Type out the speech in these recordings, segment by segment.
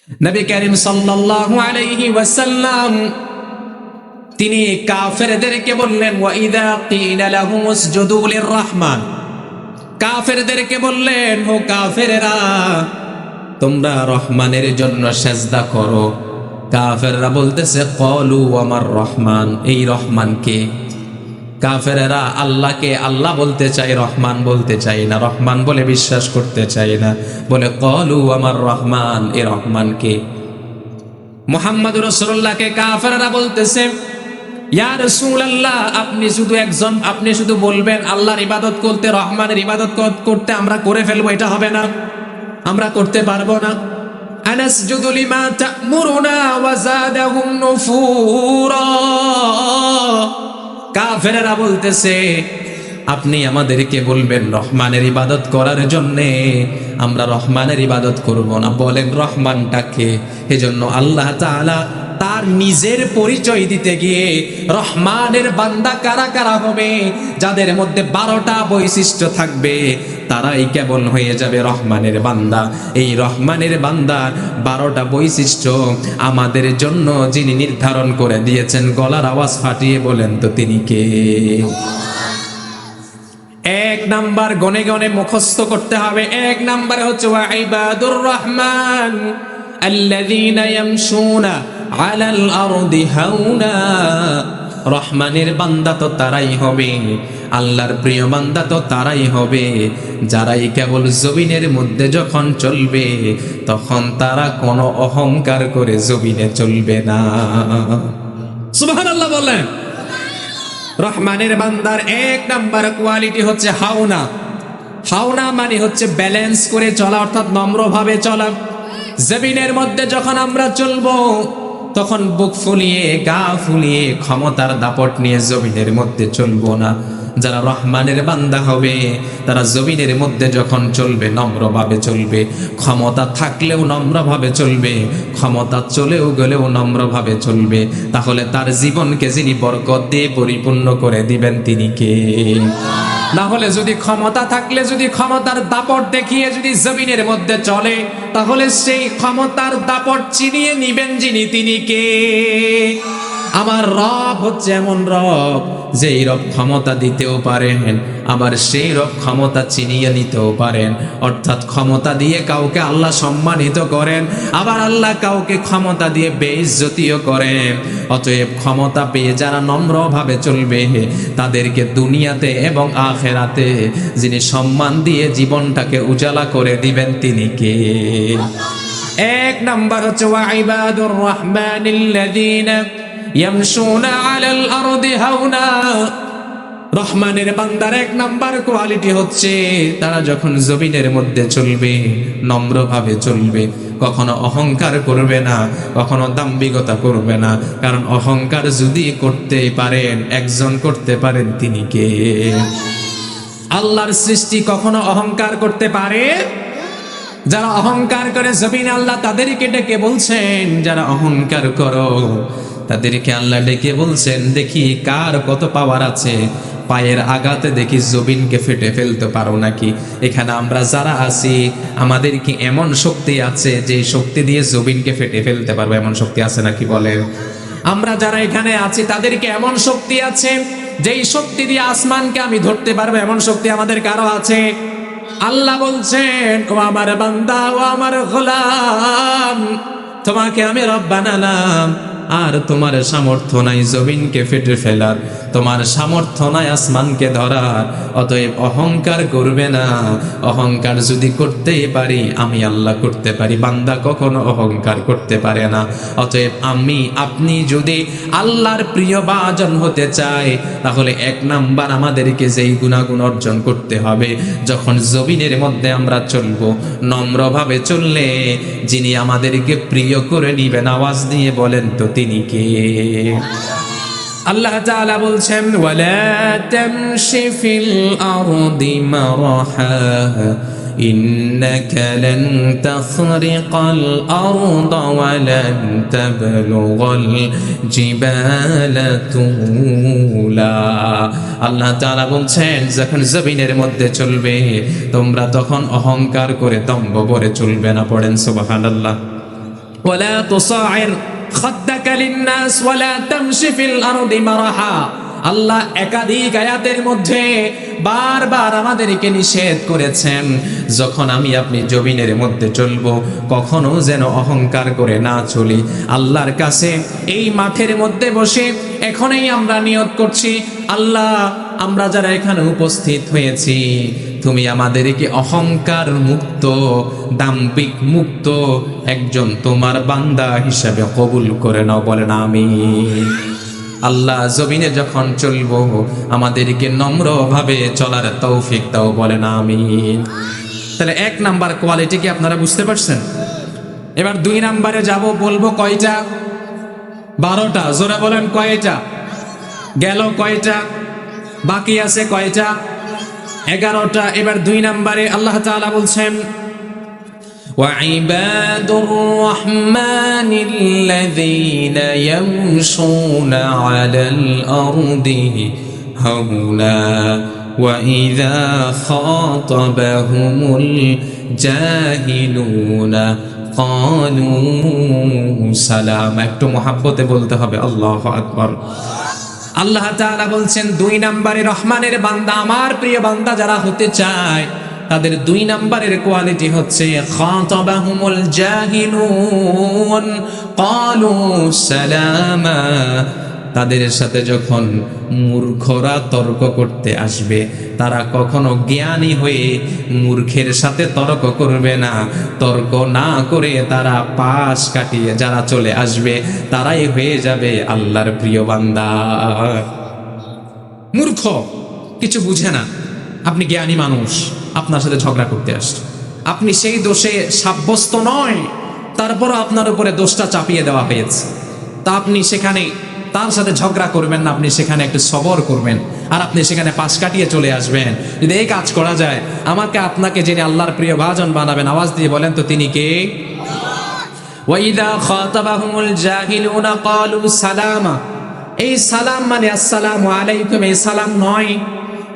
নবী করিম সাল্লাল্লাহু আলাইহি ওয়াসাল্লাম তিনি কাফেরদেরকে বললেন, ওয়া ইযা কিলা লাহুম উসজুদু লির-রাহমান, কাফেরদেরকে বললেন, ও কাফেরেরা তোমরা রহমানের জন্য সেজদা করো। কাফেররা বলতেছে, ক্বালু আমার রহমান, এই রহমান কে? কাফেরেরা আল্লাহকে আল্লাহ বলতে চায়, রহমান বলতে চায় না, রহমান বলে বিশ্বাস করতে চায় না, বলে ক্বালু আমার রহমান, এই রহমান কে? মুহাম্মদুর রাসূলুল্লাহকে কাফেররা বলতেছে, ইয়া রাসূলুল্লাহ আপনি শুধু বলবেন আল্লাহর ইবাদত করতে, রহমানের ইবাদত করতে, আমরা করে ফেলবো, এটা হবে না, আমরা করতে পারবো না। আনাসজুদু লিমা তা'মুরুনা ওয়া যাদাহুম নুফুরা। কাফেররা বলতেছে, আপনি আমাদেরকে বলবেন রহমানের ইবাদত করার জন্যে, আমরা রহমানের ইবাদত করব না। বলেন রহমানটাকে? এজন্য আল্লাহ তাআলা তার নিজের পরিচয় দিতে গিয়ে রহমানের বান্দা কারা কারা হবে, যাদের মধ্যে 12টা বৈশিষ্ট্য থাকবে, তারাই কেবল হয়ে যাবে রহমানের বান্দা। এই রহমানের বান্দার 12টা বৈশিষ্ট্য আমাদের জন্য যিনি নির্ধারণ করে দিয়েছেন, গলার আওয়াজ ফাটিয়ে বলেন তো তিনি কে? 1 নাম্বার গনে গনে মুখস্থ করতে হবে। 1 নাম্বার হচ্ছে ওয়া ইবাদুর রহমান আল্লাযীনা ইয়ামশুনা আলাল আরদি হাওনা। রহমানের বান্দা তো তারাই হবে, আল্লাহর প্রিয় বান্দা তো তারাই হবে, যারাই কেবল জমিনের মধ্যে যখন চলবে তখন তারা কোনো অহংকার করে জমিনে চলবে না। সুবহানাল্লাহ বলেন। রহমানের বান্দার 1 নাম্বার কোয়ালিটি হচ্ছে হাওনা। হাওনা মানে হচ্ছে ব্যালেন্স করে চলা, অর্থাৎ নম্রভাবে চলা। জমিনের মধ্যে যখন আমরা চলবো তখন বুক ফুলিয়ে, গা ফুলিয়ে, ক্ষমতার দাপট নিয়ে জমিনের মধ্যে চলবো না। যারা রহমানের বান্দা হবে তারা জমিনের মধ্যে যখন চলবে নম্রভাবে চলবে, ক্ষমতা থাকলেও নম্রভাবে চলবে, ক্ষমতা চলেও গেলেও নম্রভাবে চলবে। তাহলে তার জীবনকে যিনি বরকত দিয়ে পরিপূর্ণ করে দিবেন তিনি কে? না হলে যদি ক্ষমতা থাকলে যদি ক্ষমতার দাপট দেখিয়ে যদি জমিনের মধ্যে চলে, তাহলে সেই ক্ষমতার দাপট চিনিয়ে নিবেন যিনি, তিনি কে? আমার রব হচ্ছে এমন রব যেই রব ক্ষমতা দিতেও পারেন, আবার সেই রব ক্ষমতা চিনিয়ে নিতেও পারেন। অর্থাৎ ক্ষমতা দিয়ে কাউকে আল্লাহ সম্মানিত করেন, আবার আল্লাহ কাউকে ক্ষমতা দিয়ে বেইজ্জতিও করেন। অতএব ক্ষমতা পেয়ে যারা নম্রভাবে চলবে তাদেরকে দুনিয়াতে এবং আখিরাতে যিনি সম্মান দিয়ে জীবনটাকে উজালা করে দিবেন তিনি কে? 1 নাম্বার হচ্ছে ওয়া ইবাদুর রহমানিল্লাযীনা ইয়ামশুনা আলাল আরদি হাওনা। রহমানের বান্দার 1 নাম্বার কোয়ালিটি হচ্ছে তারা যখন জমিনের মধ্যে চলবে নম্রভাবে চলবে, কখনো অহংকার করবে না, কখনো দাম্ভিকতা করবে না। কারণ অহংকার যদি করতে পারেন, একজন করতে পারেন, তিনি কে? আল্লাহর সৃষ্টি কখনো অহংকার করতে পারে? যারা অহংকার করে জমিনে আল্লাহ তাদেরকে ডেকে বলছেন, যারা অহংকার করো তাদেরকে আল্লাহ ডেকে বলছেন, দেখি কার কত পাওয়ার আছে, পায়ের আঘাতে দেখি জমিনকে ফেটে ফেলতে পারো নাকি। এখানে আমরা যারা আছি আমাদের কি এমন শক্তি আছে যে শক্তি দিয়ে জমিনকে ফেটে ফেলতে পারবো? এমন শক্তি আছে নাকি বলেন? আমরা যারা এখানে আছি তাদেরকে এমন শক্তি আছে যেই শক্তি দিয়ে আসমানকে আমি ধরতে পারবো, এমন শক্তি আমাদের কারো আছে? আল্লাহ বলছেন, ও আমার বান্দা, ও আমার গোলাম, তোমাকে আমি রব বানালাম, আর তোমার সামর্থ্য নাই জমিনকে ফেটে ফেলার, তোমার সামর্থ্য নাই আসমানকে ধরার। অতএব অহংকার করবে না। অহংকার যদি করতেই পারি, আমি আল্লাহ করতে পারি, বান্দা কখনো অহংকার করতে পারে না। অতএব আমি আপনি যদি আল্লাহর প্রিয় ভাজন হতে চাই, তাহলে 1 নাম্বার আমাদেরকে যেই গুণাগুণ অর্জন করতে হবে, যখন জমিনের মধ্যে আমরা চলবো নম্রভাবে চললে যিনি আমাদেরকে প্রিয় করে নিবেন, আওয়াজ দিয়ে বলেন তো তিনি কে? আল্লাহ তাআলা বলছেন, ওয়ালা তামশি ফিল আরদি মারহা ইন্নাকা লান তাখরিকাল আরদা ওয়া লান তাবলুগাল জিবালা তুলা। আল্লাহ তাআলা বলছেন, যখন জমিনের মধ্যে চলবে তোমরা তখন অহংকার করে দম্ভ ভরে চলবে না। পড়েন সুবহানাল্লাহ। ওয়ালা তুসাইর খাদ্দাকা লিন-নাস ওয়ালা তামশি ফিল আরদি মারাহা। আল্লাহ একাধিক আয়াতের মধ্যে বারবার আমাদেরকে নিষেধ করেছেন, যখন আমি আপনি জমিনের মধ্যে চলবো কখনো যেন অহংকার করে না চলি। আল্লাহর কাছে এই মাঠের মধ্যে বসে এখনই আমরা নিয়ত করছি, আল্লাহ আমরা যারা এখানে উপস্থিত হয়েছি তুমি আমাদেরকে অহংকার মুক্ত, দাম্ভিক মুক্ত একজন তোমার বান্দা হিসাবে কবুল করে নাও, বলেন আমিন। আল্লাহ জমিনে যখন চলবো আমাদেরকে নম্রভাবে চলার তৌফিক দাও, বলেন আমিন। তাহলে 1 নাম্বার কোয়ালিটি কি আপনারা বুঝতে পারছেন? এবার 2 নাম্বারে যাব, বলবো কয়টা? 12টা। জোরে বলেন কয়টা? গেল কয়টা? বাকি আছে কয়টা? 11টা। এবার 2 নাম্বারে আল্লাহ তাআলা বলছেন وعباد الرحمن الذين يمشون على الأرض هونا وإذا خاطبهم الجاهلون قالوا سلام। একটু মহব্বতে বলতে হবে আল্লাহু আকবার। আল্লাহ তাআলা বলছেন 2 নম্বরে রহমানের বান্দা, আমার প্রিয় বান্দা যারা হতে চায় তাদের 2 নম্বরের কোয়ালিটি হচ্ছে খাতাবাহুমুল জাহিলুন ক্বালু সালামা। তাদের সাথে যখন মূর্খরা তর্ক করতে আসবে তারা কখনো জ্ঞানী হয়ে মূর্খের সাথে তর্ক করবে না, তর্ক না করে তারা পাশ কাটিয়ে যারা চলে আসবে তারাই হয়ে যাবে আল্লাহর প্রিয় বান্দা। মূর্খ কিছু বুঝে না, আপনি জ্ঞানী মানুষ, আপনার সাথে ঝগড়া করতে আসছে, আপনি সেই দোষে সাব্যস্ত নয়, তারপরও আপনার উপরে দোষটা চাপিয়ে দেওয়া হয়েছে, তা আপনি সেখানে তার সাথে ঝগড়া করবেন না, আপনি সেখানে একটু সবর করবেন আর আপনি সেখানে পাশ কাটিয়ে চলে আসবেন। যদি এই কাজ করা যায়, আমাকে আপনাকে যিনি আল্লাহর প্রিয় ভাজন বানাবেন, আওয়াজ দিয়ে বলেন তো তিনি কে? ওয়াইদা খাতাবাহুমুল জাহিলুনা ক্বালু সালামা। এই সালাম মানে আসসালামু আলাইকুম, এই সালাম নয়।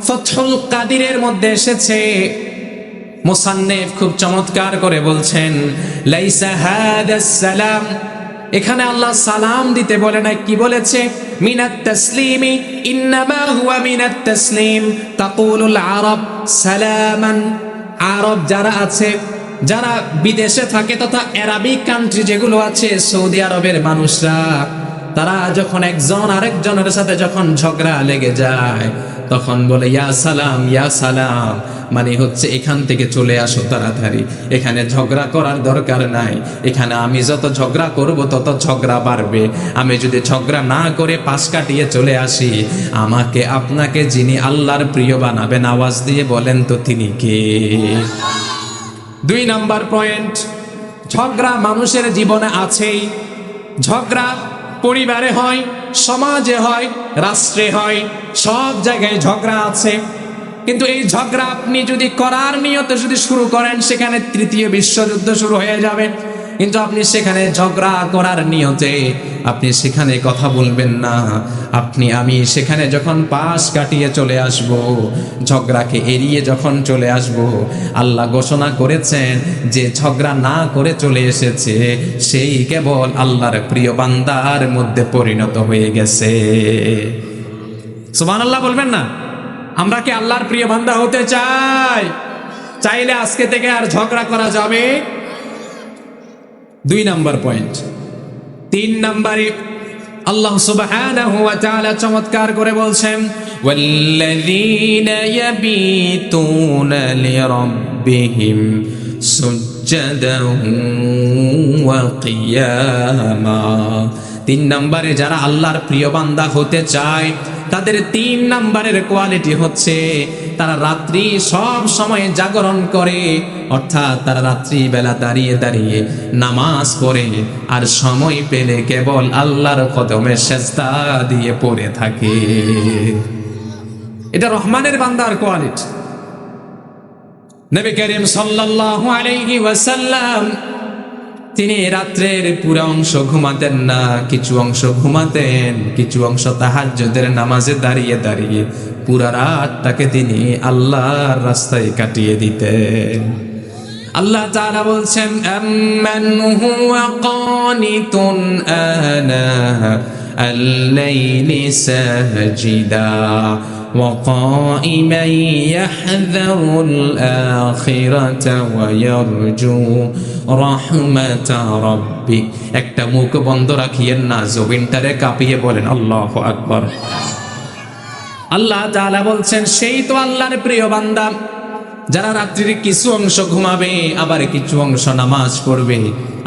ফাতহুল কাদিরের মধ্যে এসেছে, মুসান্নিফ খুব চমৎকার করে বলছেন লাইসা হাদাস সালাম, এখানে আল্লাহ সালাম দিতে বলে না, কি বলেছে? মিনাত তাসলিমি, ইন্নামা হুয়া মিনাত তাসলিম তাকুলুল আরব সালামান। আরব যারা আছে, যারা বিদেশে থাকে তথা অ্যারাবিক কান্ট্রি যেগুলো আছে, সৌদি আরবের মানুষরা, তারা যখন একজন আরেকজনের সাথে যখন ঝগড়া লেগে যায় তখন বলে ইয়া সালাম, ইয়া সালাম, মানে হচ্ছে এখান থেকে চলে আসো তাড়াতাড়ি, এখানে ঝগড়া করার দরকার নাই, এখানে আমি যত ঝগড়া করব তত ঝগড়া বাড়বে, আমি যদি ঝগড়া না করে পাশ কাটিয়ে চলে আসি, আমাকে আপনাকে যিনি আল্লাহর প্রিয় বানাবেন, আওয়াজ দিয়ে বলেন তো তিনি কে? 2 নাম্বার পয়েন্ট, ঝগড়া মানুষের জীবনে আছেই। ঝগড়া পরিবারে হয়, সমাজে হয়, রাষ্ট্রে হয়, সব জায়গায় ঝগড়া আছে। কিন্তু এই ঝগড়া আপনি যদি করার নিয়তে যদি শুরু করেন, সেখানে 3য় বিশ্বযুদ্ধ শুরু হয়ে যাবে। কিন্তু আপনি সেখানে ঝগড়া করার নিয়তে আপনি সেখানে কথা বলবেন না, আমি সেখানে যখন পাশ কাটিয়ে চলে আসব, ঝগড়াকে এড়িয়ে যখন চলে আসব, আল্লাহ ঘোষণা করেছেন যে ঝগড়া না করে চলে এসেছে সেই কেবল আল্লাহর প্রিয় বান্দার মধ্যে পরিণত হয়ে গেছে। সুবহানাল্লাহ বলবেন না? আমরা কি আল্লাহর প্রিয় বান্দা হতে চাই? চাইলে আজকে থেকে আর ঝগড়া করা যাবে। 2 নাম্বার পয়েন্ট। 3 নাম্বারে আল্লাহ সুবহানাহু ওয়া তাআলা চমৎকার করে বলছেন ওয়াল্লাযীনা ইয়াবিতুনা লিরাব্বিহিম সুজদান ওয়া কিয়ামা। 3 নাম্বারে যারা আল্লাহর প্রিয় বান্দা হতে চায় তাদের 3 নাম্বারের কোয়ালিটি হচ্ছে তারা রাত্রি সব সময় জাগরণ করে, অর্থাৎ তারা রাত্রি বেলা দাঁড়িয়ে দাঁড়িয়ে নামাজ পড়ে আর সময় পেলে কেবল আল্লাহর কদমে সেজদা দিয়ে পড়ে থাকে। এটা রহমানের বান্দার কোয়ালিটি। নবী করিম সাল্লাল্লাহু আলাইহি ওয়াসাল্লাম তিনি রাত্রের পুরো অংশ ঘুমাতেন না, কিছু অংশ ঘুমাতেন, কিছু অংশ তাহাজ্জুদের নামাজে দাঁড়িয়ে দাঁড়িয়ে পুরা রাতটাকে তিনি আল্লাহর রাস্তায় কাটিয়ে দিতেন। আল্লাহ তাআলা বলছেন আম্মান হুয়া কানিতুন আনা আল-লাইলি সাজিদা ওয়া কাইমান ইয়াহযারুল আখিরাতা ওয়া ইয়ারজু রাহমাতা রাব্বিক। একটা মুখ বন্ধ রাখিয়েন না, জমিনটারে কাঁপিয়ে বলেন আল্লাহু আকবার। আল্লাহ তাআলা বলছেন সেই তো আল্লাহর প্রিয় বান্দা যারা রাত্রির কিছু অংশ ঘুমাবে, আবার কিছু অংশ নামাজ পড়বে,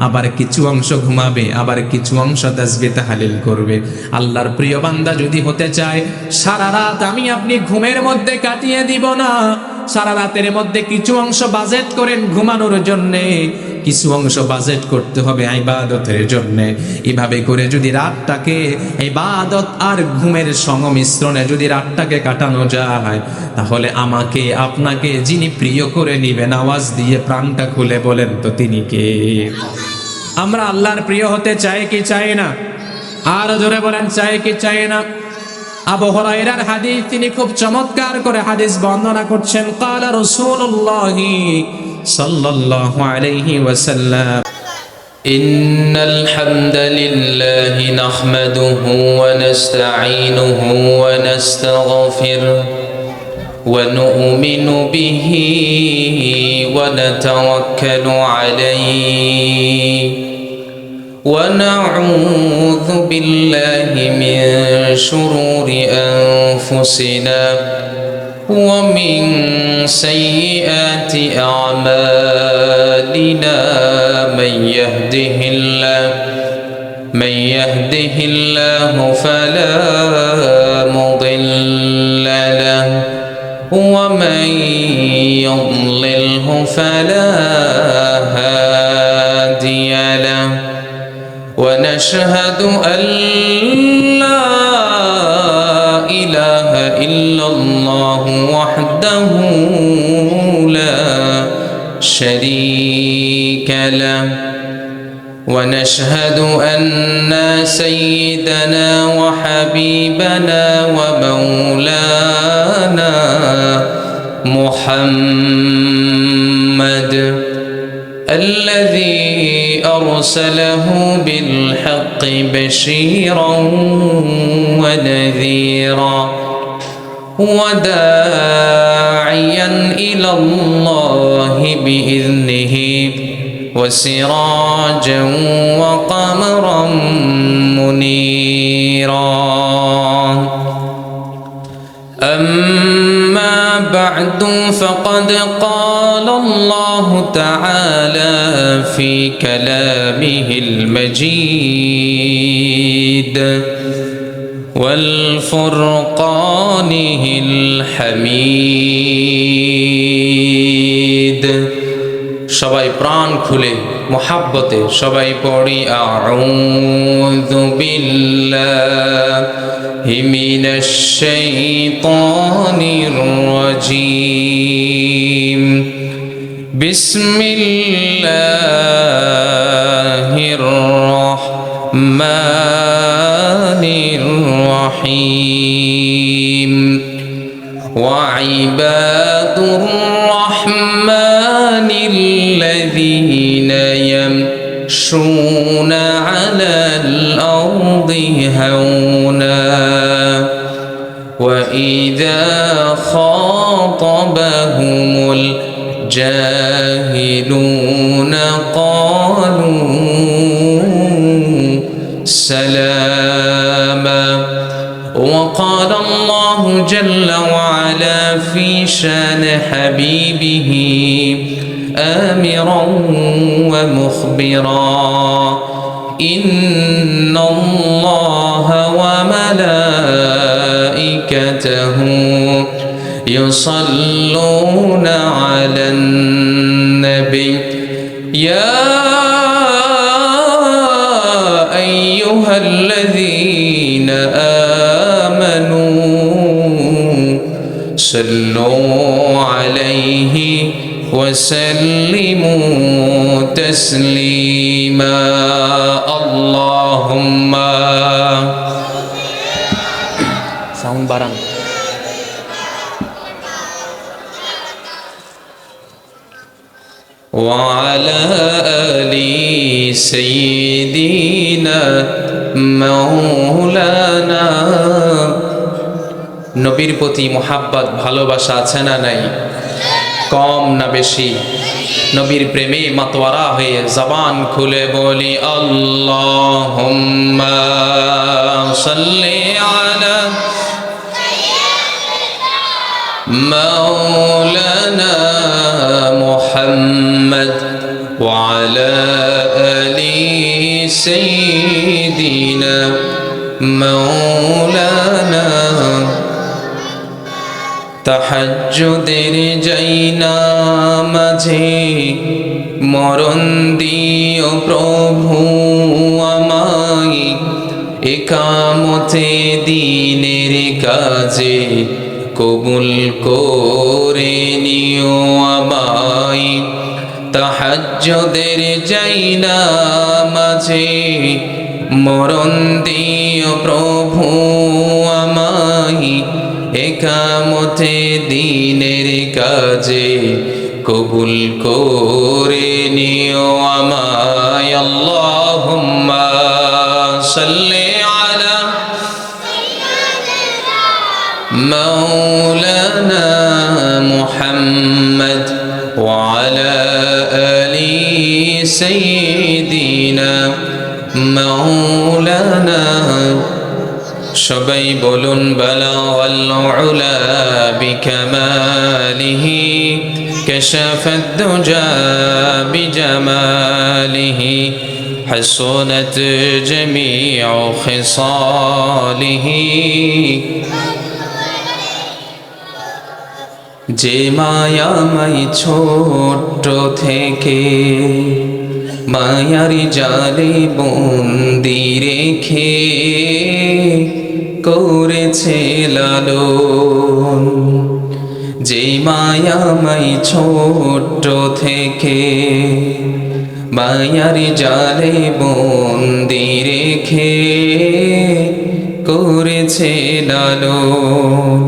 আবার কিছু অংশ ঘুমাবে, আবার কিছু অংশ তাসবিহ তাহলিল করবে। আল্লাহর প্রিয় বান্দা যদি হতে চায়, সারা রাত আমি আপনি ঘুমের মধ্যে কাটিয়ে দিব না, সারা রাতের মধ্যে কিছু অংশ বাজেট করেন ঘুমানোর জন্যে, কিছু অংশ বাজেট করতে হবে ইবাদতের জন্যে। এভাবে করে যদি রাতটাকে ইবাদত আর ঘুমের সংমিশ্রণে যদি রাতটাকে কাটানো যায়, তাহলে আমাকে আপনাকে যিনি প্রিয় করে নিবেন, আওয়াজ দিয়ে প্রাণটা খুলে বলেন তো তিনি কে? আমরা আল্লাহর প্রিয় হতে চাই কি চাই না? আর জোরে বলেন চাই কি চাই না? আবু হুরায়রার হাদিস, তিনি খুব চমৎকার করে হাদিস বর্ণনা করছেন। ক্বালা রাসূলুল্লাহি সাল্লাল্লাহু আলাইহি ওয়াসাল্লাম ইন্নাল হামদালিল্লাহি নাহমাদুহু ওয়া নাস্তাঈনুহু ওয়া নাস্তাগফিরুহু ওয়া নু'মিনু বিহি ওয়া নাতাওয়াক্কালু আলাইহি ونعوذ بالله من شرور أنفسنا ومن سيئات أعمالنا من يهده الله فلا مضل له ومن يضلله فلا هادي له ونشهد أن لا إله إلا الله وحده لا شريك له ونشهد أن سيدنا وحبيبنا ومولانا محمد الذي أرسله بالحق بشيرا ونذيرا وداعيا إلى الله بإذنه وسراجا وقمرا منيرا أما بعد فقد قال الله تعالى في كلامه المجيد والفرقانه الحميد সবাই প্রাণ খুলে মোহাব্বতে সবাই পড়ি আউযু বিল্লাহি মিনাশ শাইতানির রাজীম বিসমিল্লাহির রাহমানির রহিম ওয়া ইবাদুর রাহমানিল লাযীনা ইয়ামশুনা আলাল আরদি হাওনা ওয়া ইযা খাতাবাহুমুল الجاهلون قالوا سلاما وقال الله جل وعلا في شان حبيبه آمرا ومخبرا إن الله وملائكته يصلون على النبي يا أيها الذين آمنوا صلوا عليه وسلموا تسليما اللهم সাউন্ড বাড়ান وعلى آل سيدنا مولانا নবীর প্রতি মোহাব্বত ভালোবাসা আছে না নাই? কম না বেশি? নবীর প্রেমে মাতোয়ারা হয়ে জবান খুলে বলি আল্লাহুম্মা সাল্লি আলা মাওলানা মুহাম্মদ ওয়া আলা আলি সাইয়্যিদিনা মাওলানা। তাহাজ্জুদের যাইনা মাঝে মরণ দিও প্রভু আমায়, একামতে দিনের কাজে কবুল করে নিও আমায়। তাহাজ্জুদের যাইনা মাঝে মরণ দিও প্রভু আমায়, একামতে দিনের কাজে কবুল করে নিও আমায়। আল্লাহুম্মা সাল্লি আলা মাওলানা মুহাম্মদ ওয়া আলা আলি সাইয়্যিদিনা মাওলানা। সবাই বলুন বালাগাল উলা বিকামালিহি কাশাফাদ দুজা বিজামালিহি হাসনাত জামিউ খিসালিহি। যে মায়াময় ছোট থেকে মায়ারি জালে বন্দি রেখে করেছে লালন। যে মায়াময় ছোট থেকে মায়ারি জালে বন্দি রেখে করেছে লালন।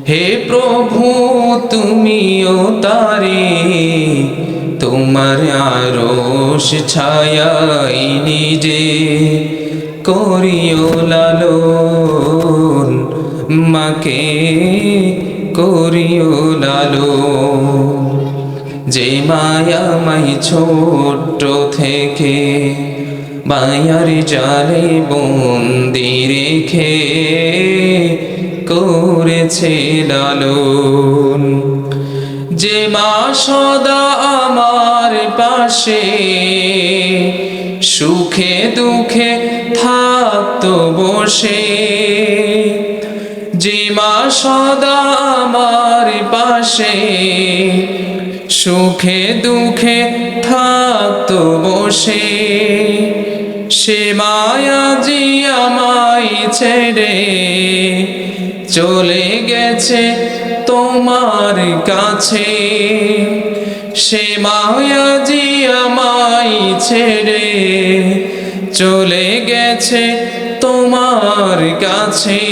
হে প্রভু তুমিও তারে তোমার আরশ ছায়ায় নিজে করিও লালন, মাকে করিও লালন। যে মায়াময় ছোট থেকে মায়ার জালে বন্দি রেখে করেছে লালন। যে মা সদা আমার পাশে সুখে দুঃখে থাকতো বসে। যে মা সদা আমার পাশে সুখে দুঃখে থাকতো বসে। সে মায়া জি আমায় ছেড়ে চলে গেছে তোমার কাছে। সে মায়া জি আমায় ছেড়ে চলে গেছে তোমার কাছে।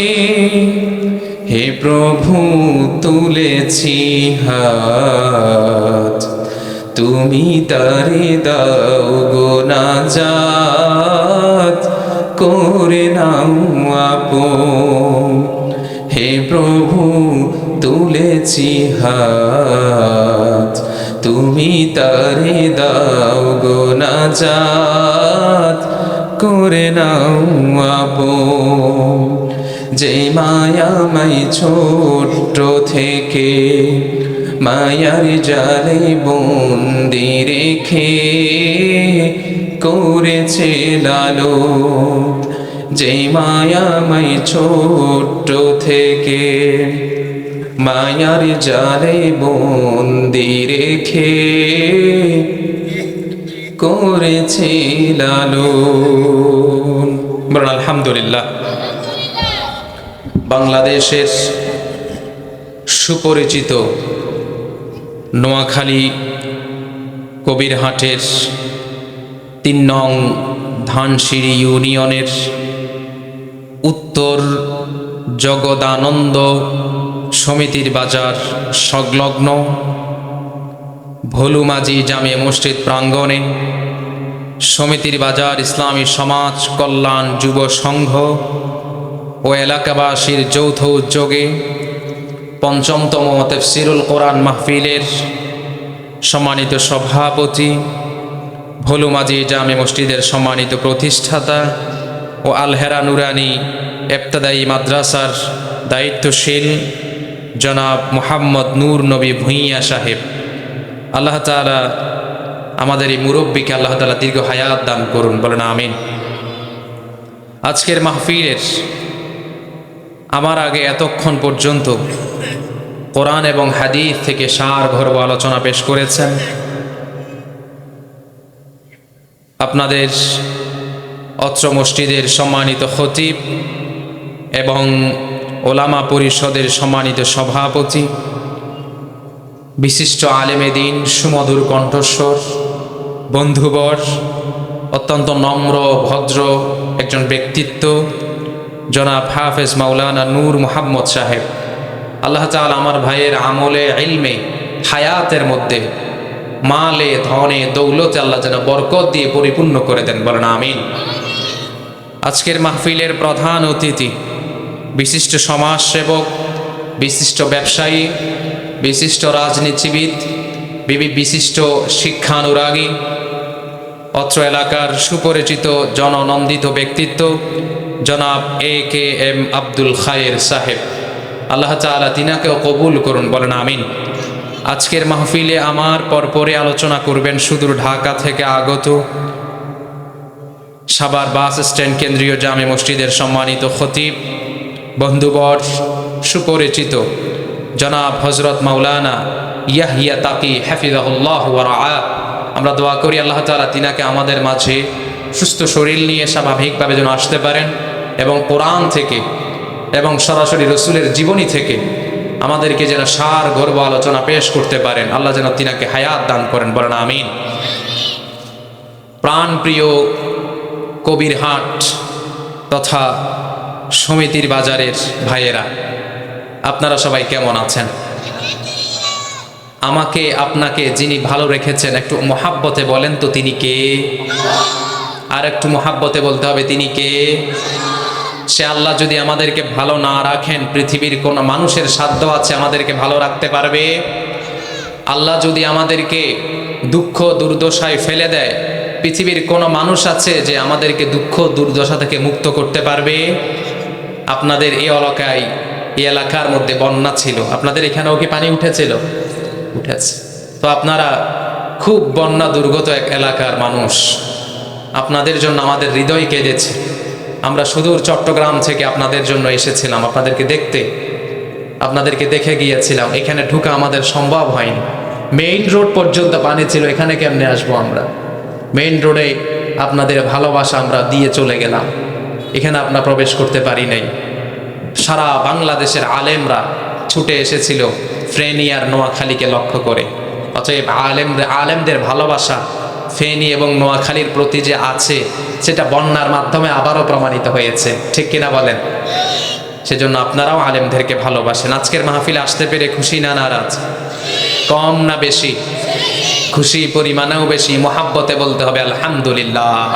হে প্রভু তুলেছি হাত, তুমি তারে দাও গো নাজাত, করে নাও আপন। হে প্রভু তুলেছি হাত, তুমি তারে দাও গো নাজাত, করে নাও আপন। যে মায়াময় ছোট থেকে মায়ার জালে বন্দি রেখে করেছে লালন। যে মায়াময় ছোট থেকে মায়ার জালে বন্দি রেখে করেছে লালন। বলুন আলহামদুলিল্লাহ। বাংলাদেশের সুপরিচিত নোয়াখালী কবিরহাটের ৩ নং ধানসিঁড়ি ইউনিয়নের উত্তর জগদানন্দ সমিতির বাজার সংলগ্ন ভোলুমাঝি জামে মসজিদ প্রাঙ্গণে সমিতির বাজার ইসলামী সমাজ কল্যাণ যুব সংঘ ও এলাকাবাসীর যৌথ উদ্যোগে পঞ্চমতম তাফসীরুল কোরআন মাহফিলের সম্মানিত সভাপতি, ভোলুমাঝি জামে মসজিদের সম্মানিত প্রতিষ্ঠাতা ও আলহেরা নুরানি ইবতেদায়ী মাদ্রাসার দায়িত্বশীল জনাব মুহাম্মদ নূর নবী ভূঁইয়া সাহেব, আল্লাহ তাআলা আমাদের এই মুরব্বীকে আল্লাহ তাআলা দীর্ঘ হায়াত দান করুন, বলেন আমিন। আজকের মাহফিলের আমার আগে এতক্ষণ পর্যন্ত কোরআন এবং হাদিস থেকে সারগর্ভ আলোচনা পেশ করেছেন আপনাদের অত্র মসজিদের সম্মানিত খতিব এবং ওলামা পরিষদের সম্মানিত সভাপতি, বিশিষ্ট আলেমে দ্বীন, সুমধুর কণ্ঠস্বর, বন্ধুবর, অত্যন্ত নম্র ভদ্র একজন ব্যক্তিত্ব জনাব হাফেজ মাওলানা নূর মোহাম্মদ সাহেব, আল্লাহ তাআলা আমার ভাইয়ের আমলে, ইলমে, হায়াতের মধ্যে, মালে, ধনে, দৌলতে আল্লাহ যেন বরকত দিয়ে পরিপূর্ণ করে দেন, বলেন আমিন। আজকের মাহফিলের প্রধান অতিথি বিশিষ্ট সমাজসেবক, বিশিষ্ট ব্যবসায়ী, বিশিষ্ট রাজনীতিবিদ, বিশিষ্ট শিক্ষানুরাগী, অত্র এলাকার সুপরিচিত জননন্দিত ব্যক্তিত্ব জনাব AKM আব্দুল খায়ের সাহেব, আল্লাহ তাআলা তিনাকেও কবুল করুন, বলেন আমিন। আজকের মাহফিলে আমার পরপরে আলোচনা করবেন সুদূর ঢাকা থেকে আগত সাভার বাস স্ট্যান্ড কেন্দ্রীয় জামে মসজিদের সম্মানিত খতিব, বন্ধুবর, সুপরিচিত জনাব হযরত মাওলানা ইয়াহিয়া তাকি হাফিজাহুল্লাহ ওয়া রাআহ। আমরা দোয়া করি আল্লাহ তাআলা তিনাকে আমাদের মাঝে সুস্থ শরীর নিয়ে স্বাভাবিকভাবে যেন আসতে পারেন এবং কোরআন থেকে এবং সরাসরি রসুলের জীবনী থেকে আমাদেরকে যেন সারগর্ভ আলোচনা পেশ করতে পারেন, আল্লাহ যেন তিনাকে হায়াত দান করেন, বলেন আমিন। প্রাণপ্রিয় কবিরহাট তথা সমিতির বাজারের ভাইয়েরা, আপনারা সবাই কেমন আছেন? আমাকে আপনাকে যিনি ভালো রেখেছেন একটু মহাব্বতে বলেন তো তিনি কে? আর একটু মহাব্বতে বলতে হবে তিনি কে? সে আল্লাহ যদি আমাদেরকে ভালো না রাখেন, পৃথিবীর কোন মানুষের সাধ্য আছে আমাদেরকে ভালো রাখতে পারবে? আল্লাহ যদি আমাদেরকে দুঃখ দুর্দশায় ফেলে দেয়, পৃথিবীর কোন মানুষ আছে যে আমাদেরকে দুঃখ দুর্দশা থেকে মুক্ত করতে পারবে? আপনাদের এই এলাকায়, এই এলাকার মধ্যে বন্যা ছিল, আপনাদের এখানেও কি পানি উঠেছিল? উঠেছে। তো আপনারা খুব বন্যা দুর্গত এক এলাকার মানুষ, আপনাদের জন্য আমাদের হৃদয় কেঁদেছে। আমরা সুদূর চট্টগ্রাম থেকে আপনাদের জন্য এসেছিলাম, আপনাদেরকে দেখতে, আপনাদেরকে দেখে গিয়েছিলাম। এখানে ঢুকা আমাদের সম্ভব হয়নি, মেইন রোড পর্যন্ত পানি ছিল, এখানে কেমনে আসবো আমরা? মেইন রোডে আপনাদের ভালোবাসা আমরা দিয়ে চলে গেলাম, এখানে আপনারা প্রবেশ করতে পারি নাই। সারা বাংলাদেশের আলেমরা ছুটে এসেছিল ফেনী আর নোয়াখালীকে লক্ষ্য করে। অতএব আলেমদের ভালোবাসা ফেনী এবং নোয়াখালীর প্রতি যে আছে, সেটা বন্যার মাধ্যমে আবারও প্রমাণিত হয়েছে, ঠিক কিনা বলেন? সেজন্য আপনারাও আলেমদেরকে ভালোবাসেন। আজকের মাহফিলে আসতে পেরে খুশি না নারাজ? কম না বেশি? খুশি পরিমাণেও বেশি। মহাব্বতে বলতে হবে আলহামদুলিল্লাহ।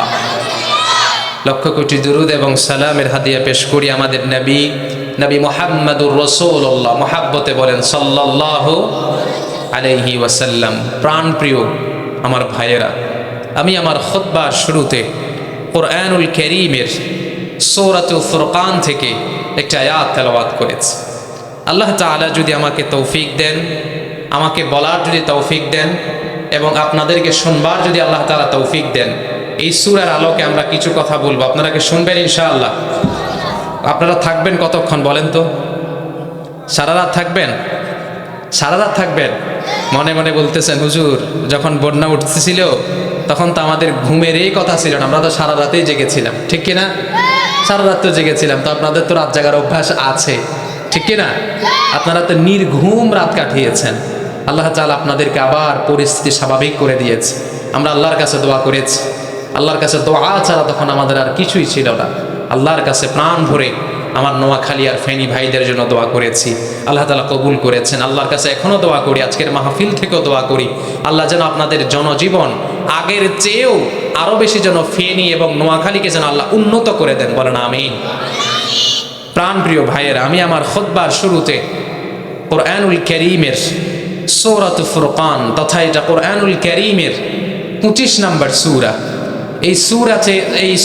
লক্ষ কোটি দুরুদ এবং সালামের হাদিয়া পেশ করি আমাদের নবী মুহাম্মদুর রাসূলুল্লাহ, মহাব্বতে বলেন সাল্লাল্লাহু আলাইহি ওয়াসাল্লাম। প্রাণপ্রিয় আমার ভাইয়েরা, আমি আমার খুতবার শুরুতে কুরআনুল কারীমের সূরাতুল ফুরকান থেকে একটা আয়াত তেলাওয়াত করেছি। আল্লাহ তাআলা যদি আমাকে তৌফিক দেন, আমাকে বলার যদি তৌফিক দেন এবং আপনাদেরকে শুনবার যদি আল্লাহ তাআলা তৌফিক দেন, এই সূরার আলোকে আমরা কিছু কথা বলবো, আপনারা কি শুনবেন ইনশাআল্লাহ? আপনারা থাকবেন কতক্ষণ বলেন তো? সারা রাত থাকবেন? সারা রাত থাকবেন? মনে মনে বলতেছেন হুজুর, যখন বন্যা উঠতেছিল তখন তো আমাদের ঘুমেরই কথা ছিল না, আমরা তো সারা রাতেই জেগেছিলাম, ঠিক কিনা? সারা রাত তো জেগেছিলাম, তো আপনাদের তো রাত জাগার অভ্যাস আছে, ঠিক কিনা? আপনারা তো নির্ঘুম রাত কাটিয়েছেন। আল্লাহ তাআলা আপনাদেরকে আবার পরিস্থিতি স্বাভাবিক করে দিয়েছে। আমরা আল্লাহর কাছে দোয়া করেছি, আল্লাহর কাছে দোয়া ছাড়া তখন আমাদের আর কিছুই ছিল না। আল্লাহর কাছে প্রাণ ভরে আমার নোয়াখালী আর ফেনী ভাইদের জন্য দোয়া করেছি, আল্লাহ তাআলা কবুল করেছেন। আল্লাহর কাছে এখনো দোয়া করি, আজকের মাহফিল থেকেও দোয়া করি, আল্লাহ যেন আপনাদের জনজীবন আগের চেয়েও আরো বেশি যেন ফেনী এবং নোয়াখালীকে যেন আল্লাহ উন্নত করে দেন, বলেন আমিন। প্রাণপ্রিয় ভাইয়েরা, আমি আমার খুতবার শুরুতে কোরআনুল কারীমের সূরাত ফুরকান তথা এটা কোরআনুল কারীমের 25 নম্বর সূরা, এই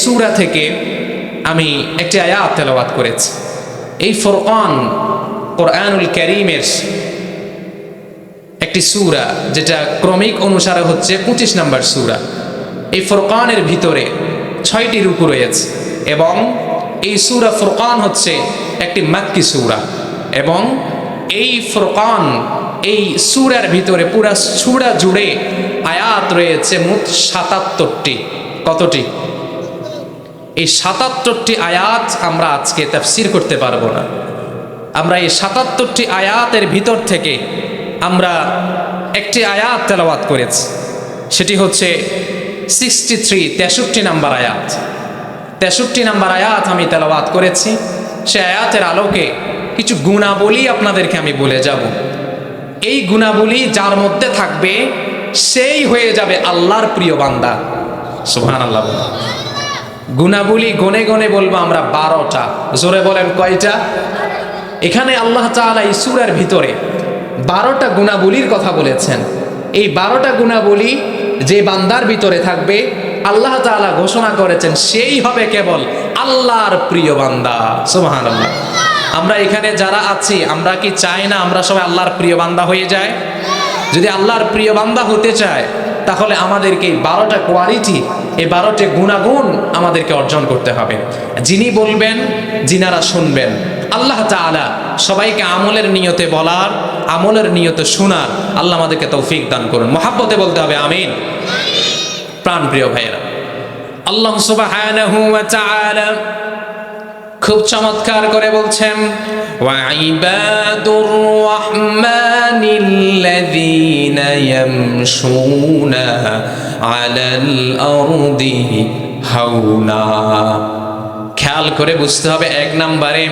সূরা থেকে আমি একটি আয়াত তেলাওয়াত করেছি। এই ফুরকান কোরআনুল কারীমের একটি সূরা, যেটা ক্রমিক অনুসারে হচ্ছে 25 নম্বর সূরা। এই ফুরকানের ভিতরে 6টি রুকু রয়েছে এবং এই সূরা ফুরকান হচ্ছে একটি মাক্কি সূরা এবং এই ফুরকান এই সূরার ভিতরে পুরা সূরা জুড়ে আয়াত রয়েছে মোট 77টি। কতটি? এই 77টি আয়াত আমরা আজকে তাফসীর করতে পারবো না। আমরা এই 77টি আয়াতের ভিতর থেকে আমরা একটি আয়াত তেলাওয়াত করেছি, সেটি হচ্ছে 63 নম্বর আয়াত। 63 নম্বর আয়াত আমি তেলাওয়াত করেছি। সে আয়াতের আলোকে কিছু গুণাবলী আপনাদেরকে আমি বলে যাব। এই গুণাবলী যার মধ্যে থাকবে সেই হয়ে যাবে আল্লাহর প্রিয় বান্দা। সুবহানাল্লাহ। গুণাবলী গনে গনে বলবো আমরা 12টা। জোরে বলেন কয়টা? এখানে আল্লাহ তাআলা এই সূরার ভিতরে 12টা গুণাবলীর কথা বলেছেন। এই 12টা গুণাবলী যে বান্দার ভিতরে থাকবে আল্লাহ তাআলা ঘোষণা করেছেন সেই হবে কেবল আল্লাহর প্রিয় বান্দা। সুবহানাল্লাহ। আমরা এখানে যারা আছি আমরা কি চাই না আমরা সবাই আল্লাহর প্রিয় বান্দা হয়ে যায়? যদি আল্লাহর প্রিয় বান্দা হতে চায় তাহলে আমাদেরকে এই 12টা কোয়ালিটি, এই 12টি গুণাগুণ আমাদেরকে অর্জন করতে হবে। যিনি বলবেন, যিনারা শুনবেন, আল্লাহ তাআলা সবাইকে আমলের নিয়তে বলার, আমলের নিয়তে শোনার আল্লাহ আমাদেরকে তৌফিক দান করুন। মহাব্বতে বলতে হবে আমিন। প্রাণপ্রিয় ভাইয়েরা, আল্লাহ সুবহানাহু ওয়া তাআলা খুব চমৎকার করে বলছেন, ওয়া ইবাদুর রাহমানিল্লাযীনা ইয়ামশুনা আলাল আরদি হাওনা। খেয়াল করে বুঝতে হবে, 1 নম্বরে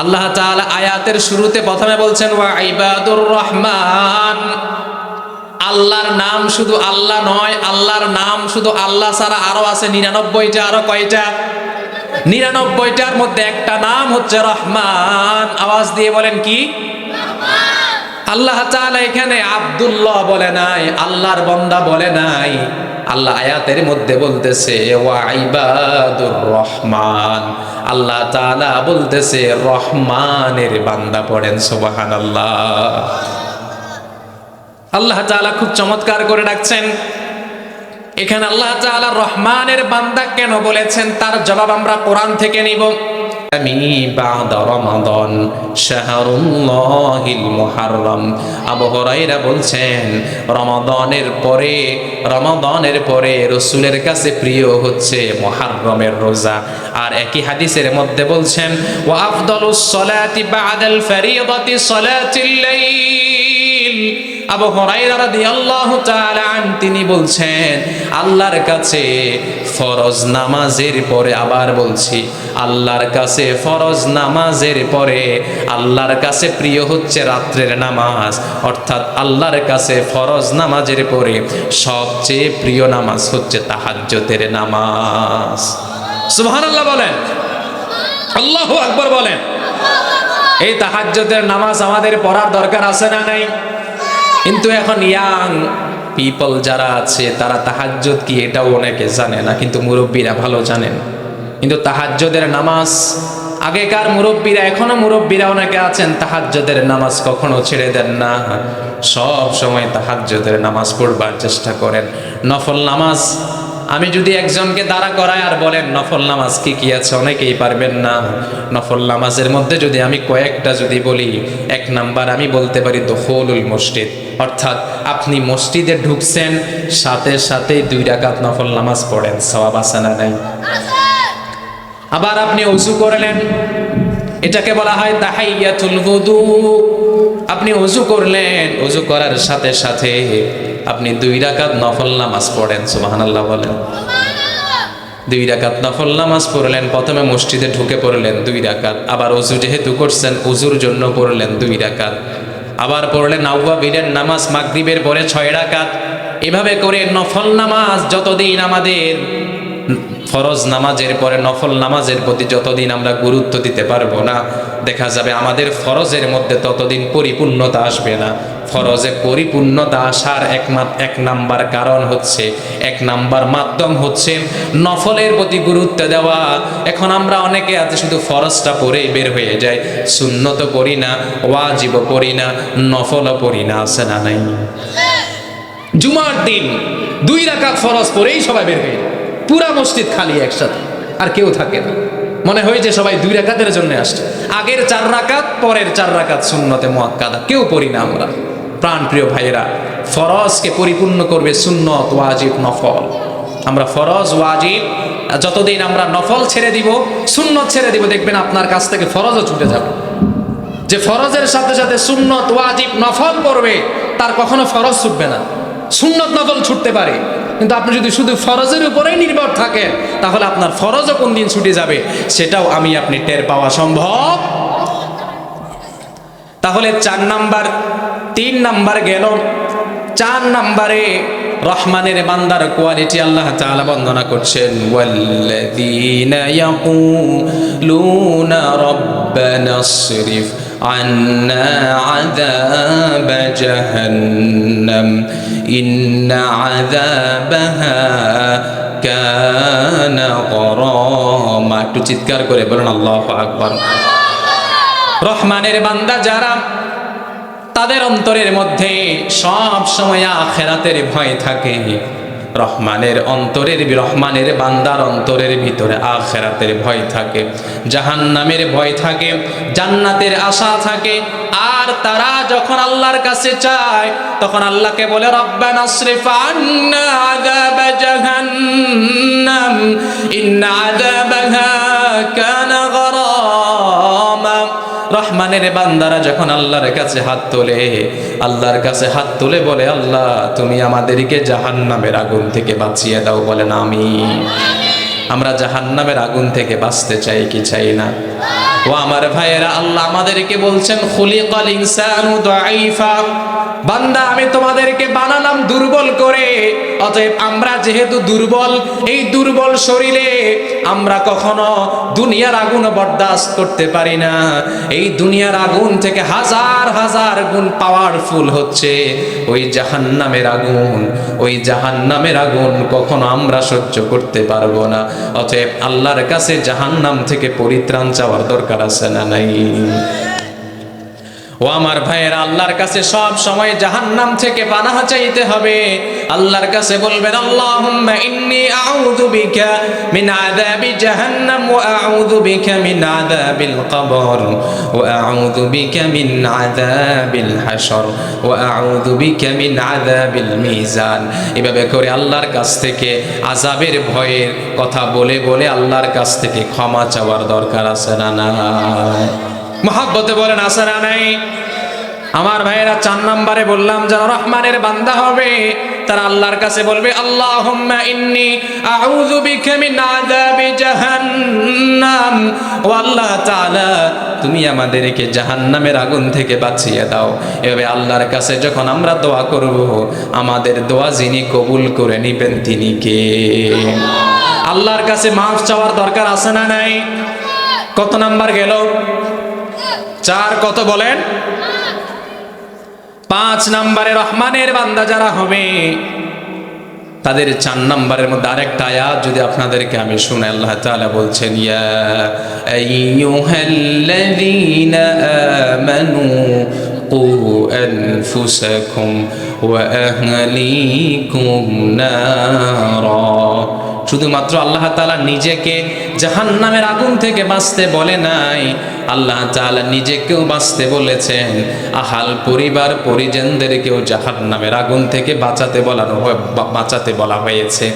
আল্লাহ তাআলা আয়াতের শুরুতে প্রথমে বলছেন ওয়া ইবাদুর রহমান। আল্লাহর নাম শুধু আল্লাহ নয়, আল্লাহর নাম শুধু আল্লাহ ছাড়া আরো আছে 99টা। আরো কয়টা? 99টার মধ্যে একটা নাম হচ্ছে রহমান। আওয়াজ দিয়ে বলেন কি? আল্লাহ তাআলা এখানে আব্দুল্লাহ বলে নাই, আল্লাহর বান্দা বলে নাই। আল্লাহ আয়াতের মধ্যে বলতেছে ওয়া ইবাদুর রহমান। আল্লাহ তাআলা বলতেছে রহমানের বান্দা। পড়েন সুবহানাল্লাহ। আল্লাহ তাআলা খুব চমৎকার করে ডাকছেন। এখানে আল্লাহ তাআলা রহমানের বান্দা কেন বলেছেন তার জবাব আমরা কোরআন থেকে নিব। বা'দা রমাদান শাহরুল্লাহিল মুহাররম। আবু হুরায়রা বলছেন রমাদানের পরে রাসূলের কাছে প্রিয় হচ্ছে মুহররমের রোজা। আর একই হাদিসের মধ্যে বলছেন ওয়া আফদালুস সালাতি বা'দাল ফারিদাতি সালাতুল লাইল। আবু হুরায়রা রাদিয়াল্লাহু তাআলা আনহু তিনি বলছেন আল্লাহর কাছে ফরজ নামাজের পরে, আবার বলছি আল্লাহর কাছে ফরজ নামাজের পরে আল্লাহর কাছে প্রিয় হচ্ছে রাত্রের নামাজ। অর্থাৎ আল্লাহর কাছে ফরজ নামাজের পরে সবচেয়ে প্রিয় নামাজ হচ্ছে তাহাজ্জুদের নামাজ। সুবহানাল্লাহ বলেন, আল্লাহু আকবার বলেন। এই তাহাজ্জুদের নামাজ আমাদের পড়ার দরকার আছে না নাই? কিন্তু এখন ইয়াং পিপল যারা আছে তারা তাহাজ্জুদ কি এটাও অনেকে জানে না, কিন্তু মুরব্বীরা ভালো জানেন। কিন্তু তাহাজ্জুদের নামাজ আগেকার মুরব্বীরা, এখনো মুরব্বীরা অনেকে আছেন তাহাজ্জুদের নামাজ কখনো ছেড়ে দেন না, সব সময় তাহাজ্জুদের নামাজ পড়বার চেষ্টা করেন। নফল নামাজ আমি যদি একজনকে দাঁড়া করাই আর বলেন নফল নামাজ কি কি আছে, অনেকেই পারবেন না। নফল নামাজের মধ্যে যদি আমি কয়েকটা যদি বলি, 1 নাম্বার আমি বলতে পারি দুখুলুল মসজিদ, অর্থাৎ আপনি মসজিদে ঢুকছেন সাথে সাথে 2 রাকাত নফল নামাজ পড়েন, সওয়াব আছে না নাই? আবার আপনি ওযু করলেন, এটাকে বলা হয় তাহিয়াতুল wudu। আপনি ওযু করলেন, ওযু করার সাথে সাথে আপনি 2 রাকাত নফল নামাজ পড়েন, সুবহানাল্লাহ বলেন। 2 রাকাত নফল নামাজ পড়লেন, প্রথমে মসজিদে ঢুকে পড়লেন 2 রাকাত, আবার ওযু যেহেতু করছেন ওযুর জন্য পড়লেন 2 রাকাত, আবার পড়লেন আউয়াবিলের নামাজ মাগরিবের পরে 6 রাকাত। এভাবে করে নফল নামাজ যতদিন আমাদের ফরজ নামাজের পরে নফল নামাজের প্রতি যতদিন আমরা গুরুত্ব দিতে পারবো না, দেখা যাবে আমাদের ফরজের মধ্যে ততদিন পরিপূর্ণতা আসবে না। ফরজে পরিপূর্ণতা আসার এক নাম্বার কারণ হচ্ছে, এক নাম্বার মাধ্যম হচ্ছে নফলের প্রতি গুরুত্ব দেওয়া। এখন আমরা অনেকে আছে শুধু ফরজটা পড়েই বের হয়ে যায়, সুন্নত পড়ি না, ওয়াজিবও পড়ি না, নফলও পড়ি না, আছে না নাই? জুমার দিন 2 রাকাত ফরজ পড়েই সবাই বের হয়ে যায়, পুরা মসজিদ খালি একসাথে, আর কেউ থাকে না, মনে হয় যে সবাই 2 রাকাতের জন্য আসছে। আগের 4 রাকাত পরের 4 রাকাত সুন্নতে মুআক্কাদা কেউ পড়ি না আমরা। প্রাণ প্রিয় ভাইরা, ফরজকে পরিপূর্ণ করবে সুন্নত, ওয়াজিব, নফল। আমরা ফরজ ওয়াজিব যতদিন আমরা নফল ছেড়ে দিব, সুন্নত ছেড়ে দিব, দেখবেন আপনার কাছ থেকে ফরজও ছুটে যাবে। যে ফরজের সাথে সাথে সুন্নত ওয়াজিব নফল করবে তার কখনো ফরজ ছুটবে না। সুন্নত নফল ছুটতে পারে, কিন্তু আপনি যদি শুধু ফরজের উপরেই নির্ভর থাকেন তাহলে আপনার ফরজও কোন দিন ছুটে যাবে সেটাও আমি আপনি টের পাওয়া সম্ভব। তাহলে 4 নাম্বার, 3 নাম্বার গেল। 4 নাম্বারে রহমানের বান্দার কোয়ালিটি আল্লাহ তাআলা বর্ণনা করছেন, ওয়াল্লাযীনা ইয়াকুলুনা রাব্বানা ইসরিফ আন্না আযাব জাহান্নাম ইন্না আযাবাহা কানা গরামা। একটু চিৎকার করে বলুন আল্লাহু আকবার। রহমানের বান্দা যারা, তাদের অন্তরের মধ্যে সব সময় আখিরাতের ভয় থাকে। রহমানের বান্দার অন্তরের ভিতরে আখিরাতের ভয় থাকে, জাহান্নামের ভয় থাকে, জান্নাতের আশা থাকে। আর তারা যখন আল্লাহর কাছে চায় তখন আল্লাহকে বলে, রব্বানা ইসরিফ আন্না আযাব জাহান্নাম ইন্না আযাবাহা কানা গরামা। রহমানের বান্দারা যখন আল্লাহর কাছে হাত তোলে, বলে, আল্লাহ তুমি আমাদেরকে জাহান্নামের আগুন থেকে বাঁচিয়ে দাও, বলেন আমিন। আমরা জাহান্নামের আগুন থেকে বাঁচতে চাই কি চাই না? ও আমার ভাইয়েরা, আল্লাহ আমাদেরকে বলছেন, খুলিকাল ইনসানু দাঈফা, বান্দা আমি তোমাদেরকে বানালাম দুর্বল করে। অতএব আমরা যেহেতু দুর্বল, এই দুর্বল শরীরে আমরা কখনো দুনিয়ার আগুন বরদাস্ত করতে পারি না। এই দুনিয়ার আগুন থেকে হাজার হাজার গুণ পাওয়ারফুল হচ্ছে ওই জাহান্নামের আগুন কখনো আমরা সহ্য করতে পারবো না। অতএব আল্লাহর কাছে জাহান্নাম থেকে পরিত্রাণ চাওয়ার দরকার আছে না নাই? ও আমার ভাইয়েরা, আল্লাহর কাছে সব সময় জাহান্নাম থেকে পানাহ চাইতে হবে। আল্লাহর কাছে বলবেন, আল্লাহুম্মা ইন্নী আউযু বিকা মিন আযাবি জাহান্নাম ওয়া আউযু বিকা মিন আযাবিল কবর ওয়া আউযু বিকা মিন আযাবিল হাশর ওয়া আউযু বিকা মিন আযাবিল মিজান। এভাবে করে আল্লাহর কাছ থেকে আযাবের ভয়ের কথা বলে বলে আল্লাহর কাছ থেকে ক্ষমা চাওয়ার দরকার আছে না নাই? মহাব্বতে বলেন আছে না নাই? আমার ভাইয়েরা, 4 নম্বরে বললাম যারা রহমানের বান্দা হবে তারা আল্লাহর কাছে বলবে, আল্লাহুম্মা ইন্নী আউযু বিকা মিন আযাবি জাহান্নাম। ও আল্লাহ তাআলা, তুমি আমাদেরকে জাহান্নামের আগুন থেকে বাঁচিয়ে দাও। এভাবে আল্লাহর কাছে যখন আমরা দোয়া করব, আমাদের দোয়া যিনি কবুল করে নেবেন তিনি কে? আল্লাহর কাছে মাফ চাওয়ার দরকার আছে না নাই? কত নাম্বার গেল? 4। কত বলেন? 5 নম্বরে রহমানের বান্দা যারা হবে তাদের 4 নম্বরের মধ্যে আরেকটা আয়াত যদি আপনাদেরকে আমি শুনাই, আল্লাহ তাআলা বলছেন, ইয়া আইয়ুহাল্লাযীনা আমানু কু আনফুসাকুম ওয়া আহলিকুম নারা। শুধুমাত্র আল্লাহ তাআলা নিজেকে জাহান্নামের আগুন থেকে বাঁচতে বলে নাই, আল্লাহ তাআলা নিজেকেও বাঁচতে বলেছেন, আহাল পরিবার পরিজনদেরকেও জাহান্নামের আগুন থেকে বাঁচাতে বলা হয়েছে।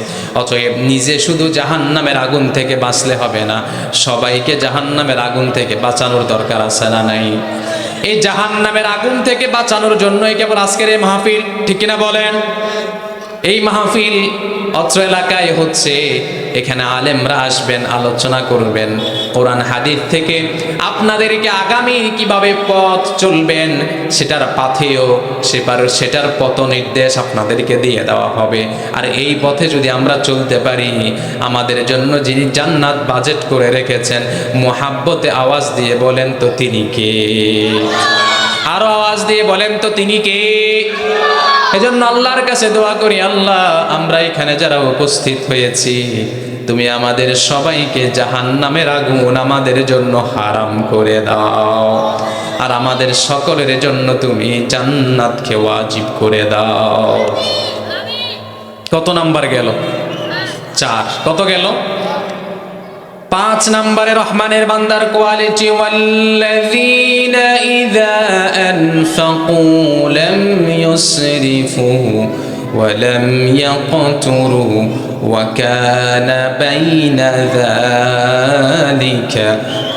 অতএব নিজে শুধু জাহান্নামের আগুন থেকে বাঁচলে হবে না, সবাইকে জাহান্নামের আগুন থেকে বাঁচানোর দরকার আছে না নাই? এই জাহান্নামের আগুন থেকে বাঁচানোর জন্যই কেবল আজকের এই মাহফিল, ঠিক কিনা বলেন? এই মাহফিল অত্র এলাকায় হচ্ছে, এখানে আলেমরা আসবেন, আলোচনা করবেন কোরআন হাদিস থেকে আপনাদেরকে আগামী কিভাবে পথ চলবেন সেটার পাথেয় সেটার পথ নির্দেশ আপনাদেরকে দিয়ে দেওয়া হবে। আর এই পথে যদি আমরা চলতে পারি, আমাদের জন্য যিনি জান্নাত বাজেট করে রেখেছেন, মুহাব্বতে আওয়াজ দিয়ে বলেন তো তিনি কে? আরো আওয়াজ দিয়ে বলেন তো তিনি কে? এজন্য আল্লাহর কাছে দোয়া করি, আল্লাহ আমরা এখানে যারা উপস্থিত হয়েছি, তুমি আমাদের সবাইকে জাহান্নামের আগুন আমাদের জন্য হারাম করে দাও, আর আমাদের সকলের জন্য তুমি জান্নাতকে ওয়াজিব করে দাও। কত নাম্বার গেল? 4। কত গেল? 5 নম্বরে রহমানের বান্দার কোয়ালিটি, ওয়াল্লাযীনা ইযা আনফাকু লাম ইউসরিফু ওয়া লাম ইয়াকতুরু ওয়া কানা বাইনা যালিকা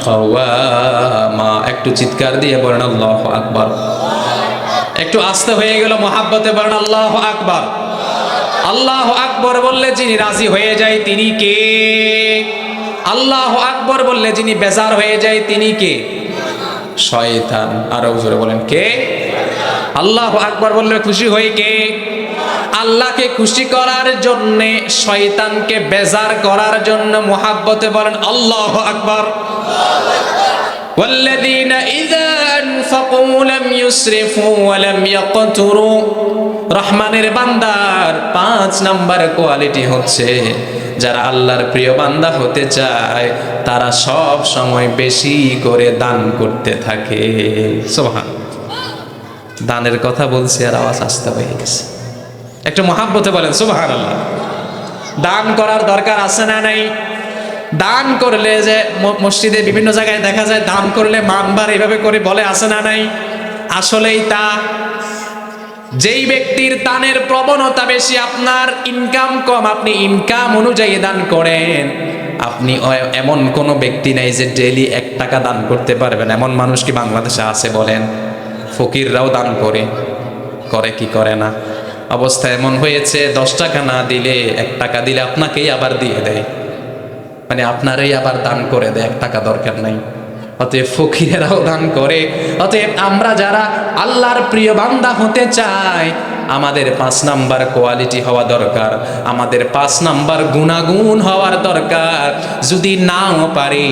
কাওয়ামা। একটু চিৎকার দিয়ে বলেন আল্লাহু আকবার। একটু আস্তে হয়ে গেল, মুহাব্বতে বলেন আল্লাহু আকবার। আল্লাহু আকবার বললে যিনি রাজি হয়ে যায় তিনি কে? আল্লাহু আকবার বললে যিনি বেজার হয়ে যায় তিনি কে? শয়তান। আরো জোরে বলেন কে? আল্লাহু আকবার বললে খুশি হই কে? আল্লাহকে খুশি করার জন্য, শয়তানকে বেজার করার জন্য মুহাব্বতে বলেন আল্লাহু আকবার। ওয়াল্লাযীনা ইযা আনফাকু লাম ইউসরিফু ওয়া লাম ইয়াকতুরু। রহমানের বান্দার 5 নাম্বার কোয়ালিটি হচ্ছে, যারা আল্লাহর প্রিয় বান্দা হতে চায় তারা সব সময় বেশি করে দান করতে থাকে। সুবহান। দানের কথা বলছি আর আওয়াজ আসতে হয়ে গেছে। একটু মুহাব্বতে বলেন সুবহানাল্লাহ। দান করার দরকার আছে না নাই? দান করলে যে মসজিদে বিভিন্ন জায়গায় দেখা যায় দান করলে মানবার এইভাবে করে বলে, আছে না নাই? আসলেই তা। যেই ব্যক্তির দানের প্রবণতা বেশি, আপনার ইনকাম কম, আপনি ইনকাম অনুযায়ী দান করেন, আপনি এমন কোনো ব্যক্তি নাই যে ডেইলি 1 টাকা দান করতে পারবেন। এমন মানুষ কি বাংলাদেশে আছে বলেন? ফকিররাও দান করে কি করে না? অবস্থা এমন হয়েছে 10 টাকা না দিলে 1 টাকা দিলে আপনাকেই আবার দিয়ে দেয়, মানে আপনারই আবার দান করে দেয়, 1 টাকা দরকার নাই। অতএব ফকিরেরাও দান করে। অতএব আমরা যারা আল্লাহর প্রিয় বান্দা হতে চাই, আমাদের 5 নাম্বার কোয়ালিটি হওয়া দরকার, আমাদের 5 নাম্বার গুণাগুণ হওয়ার দরকার। যদি নাও পারি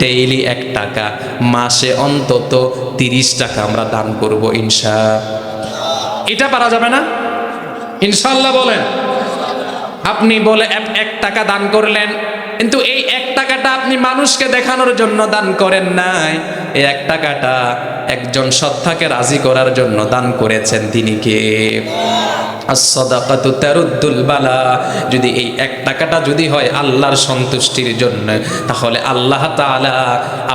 ডেইলি 1 টাকা, মাসে অন্তত 30 টাকা আমরা দান করব এটা পারা যাবে না? ইনশাআল্লাহ বলেন। আপনি বলে 1 টাকা দান করলেন, কিন্তু এই 1 টাকাটা আপনি মানুষকে দেখানোর জন্য দান করেন নাই, এই 1 টাকাটা একজন সত্তাকে রাজি করার জন্য দান করেছেন, তিনি কে? as-sadaqatu taruddul বালা। যদি এই 1 টাকাটা যদি হয় আল্লাহর সন্তুষ্টির জন্য, তাহলে আল্লাহ তাআলা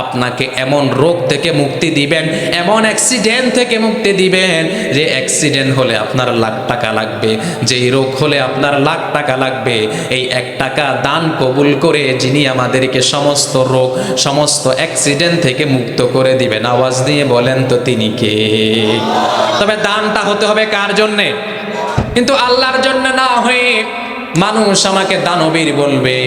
আপনাকে এমন রোগ থেকে মুক্তি দিবেন, এমন অ্যাক্সিডেন্ট থেকে মুক্তি দিবেন, যে অ্যাক্সিডেন্ট হলে আপনার লাখ টাকা লাগবে, যেই রোগ হলে আপনার লাখ টাকা লাগবে, এই 1 টাকা দান কবুল করে যিনি আমাদেরকে সমস্ত রোগ, সমস্ত অ্যাক্সিডেন্ট থেকে মুক্ত করে দিবেন, আওয়াজ দিয়ে বলেন তো তিনি কে? তবে দানটা হতে হবে কার জন্যে? কিন্তু আল্লাহর জন্য না হয়ে মানুষ আমাকে দানবীর বলবে।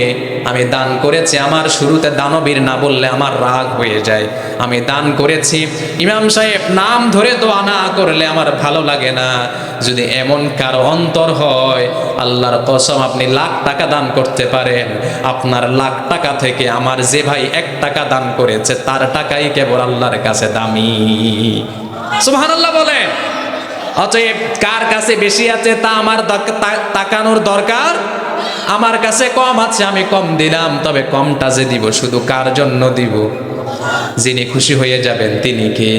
আমি দান করেছি, আমার শুরুতে দানবীর না বললে আমার রাগ হয়ে যায়। আমি দান করেছি, ইমাম সাহেব নাম ধরে দোয়া না করলে আমার ভালো লাগে না। যদি এমন কারো অন্তর হয়, আল্লাহর কসম আপনি লাখ টাকা দান করতে পারেন, আপনার লাখ টাকা থেকে আমার যে ভাই 1 টাকা দান করেছে তার টাকাই কেবল আল্লাহর কাছে দামি। সুবহানাল্লাহ বলেন। অতএব কার কাছে বেশি আছে তা আমার তাকানোর দরকার। আমার কাছে কম আছে, আমি কম দিলাম, তবে কমটা যে দিব শুধু কার জন্য দিব? যিনি খুশি হয়ে যাবেন তিনি কে?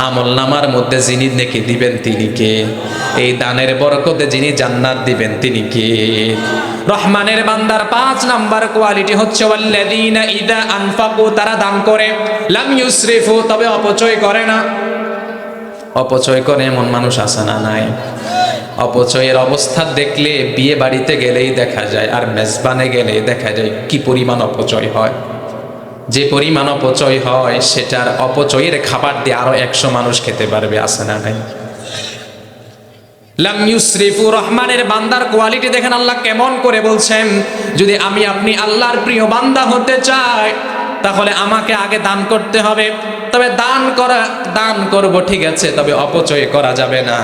আমল নামার মধ্যে যিনি নেকি দিবেন তিনি কে? এই দানের বরকতে যিনি জান্নাত দিবেন তিনি কে? রহমানের বান্দার 5 নাম্বার কোয়ালিটি হচ্ছে ওয়াল্লাযীনা ইযা আনফাকু, তারা দান করে, লাম ইউসরিফু, তবে অপচয় করে না। অপচয় করে এমন মানুষ আছে না নাই? অপচয়ের অবস্থা দেখলে বিয়ে বাড়িতে গেলেই দেখা যায়, আর মেজবানে গেলেই দেখা যায় কি পরিমাণ অপচয় হয়। যে পরিমাণ অপচয় হয় সেটার অপচয়ের খাবার দিয়ে আরো 100 মানুষ খেতে পারবে, আছে না নাই? লাম ইউসরিফু, রহমানের বান্দার কোয়ালিটি দেখেন আল্লাহ কেমন করে বলছেন, যদি আমি আপনি আল্লাহর প্রিয় বান্দা হতে চাই তাহলে আমাকে আগে দান করতে হবে। তবে দান করব ঠিক আছে, তবে অপচয় করা যাবে না।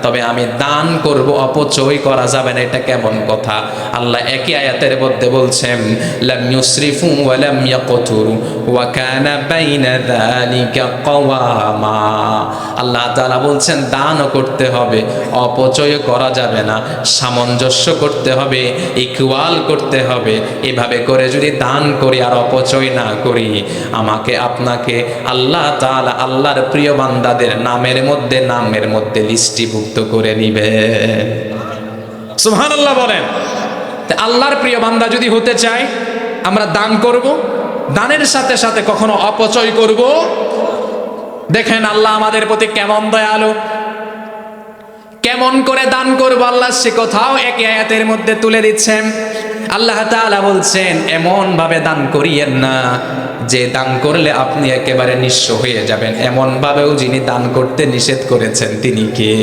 তবে আমি দান করব, অপচয় করা যাবে না, এটা কেমন কথা? আল্লাহ একই আয়াতের মধ্যে বলছেন লাম ইউসরিফু ওয়া লাম ইয়াকতুরু ওয়া কানা বাইনা যালিকা কওয়ামা। আল্লাহ তাআলা বলছেন দানও করতে হবে, অপচয় করা যাবে না, সামঞ্জস্য করতে হবে, ইকুয়াল করতে হবে। এভাবে করে যদি দান করি আর অপচয় না করি, আমাকে আপনাকে আল্লাহ তাআলা আল্লাহর প্রিয় বান্দাদের নামের মধ্যে লিস্টিভুক্ত করে নিবে। সুবহানাল্লাহ বলেন। আল্লাহর প্রিয় বান্দা যদি হতে চাই, আমরা দান করব, দানের সাথে সাথে কখনো অপচয় করব। দেখেন আল্লাহ আমাদের প্রতি কেমন দয়ালু, কেমন করে দান করব আল্লাহ সে কথাও একই আয়াতের মধ্যে তুলে দিচ্ছেন। আল্লাহ তাআলা বলছেন এমন ভাবে দান করিয়েন না যে দান করলে আপনি একেবারে নিঃস্ব হয়ে যাবেন। এমন ভাবেও যিনি দান করতে নিষেধ করেছেন তিনি কে?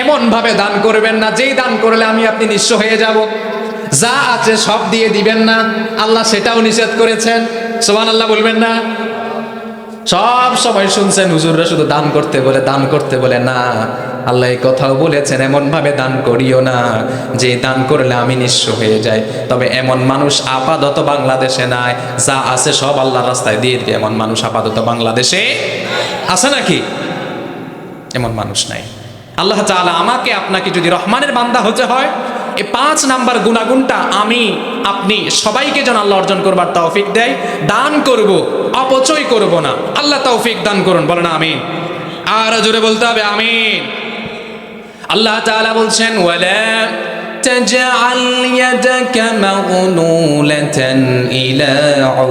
এমন ভাবে দান করবেন না যেই দান করলে আমি আপনি নিঃস্ব হয়ে যাব। যা আছে সব দিয়ে দিবেন না, আল্লাহ সেটাও নিষেধ করেছেন। সুবহানাল্লাহ বলবেন না? সব সময় শুনছেন হুজুররা শুধু দান করতে বলে না, আল্লাহ এই কথাও বলেছেন এমন ভাবে দান করিও না যে দান করলে আমি নিঃস্ব হয়ে যাই। তবে এমন মানুষ আপাতত বাংলাদেশে নাই, যা আছে সব আল্লাহর রাস্তায় দিয়ে দিবে, এমন মানুষ আপাতত বাংলাদেশে আছে নাকি? এমন মানুষ নাই। আল্লাহ তাআলা আমাকে আপনাকে যদি রহমানের বান্দা হতে হয়, এই 5 নাম্বার গুণাগুণটা আমি আপনি সবাইকে যেন আল্লাহ অর্জন করবার তৌফিক দেয়। দান করব, অপচয় করব না, আল্লাহ তৌফিক দান করুন, বলেন আমিন। আর জোরে বলতে হবে আমিন। আল্লাহ তাআলা বলছেন ওয়ালা তাজআল ইয়াদাকা মাগলুলাতান ইলা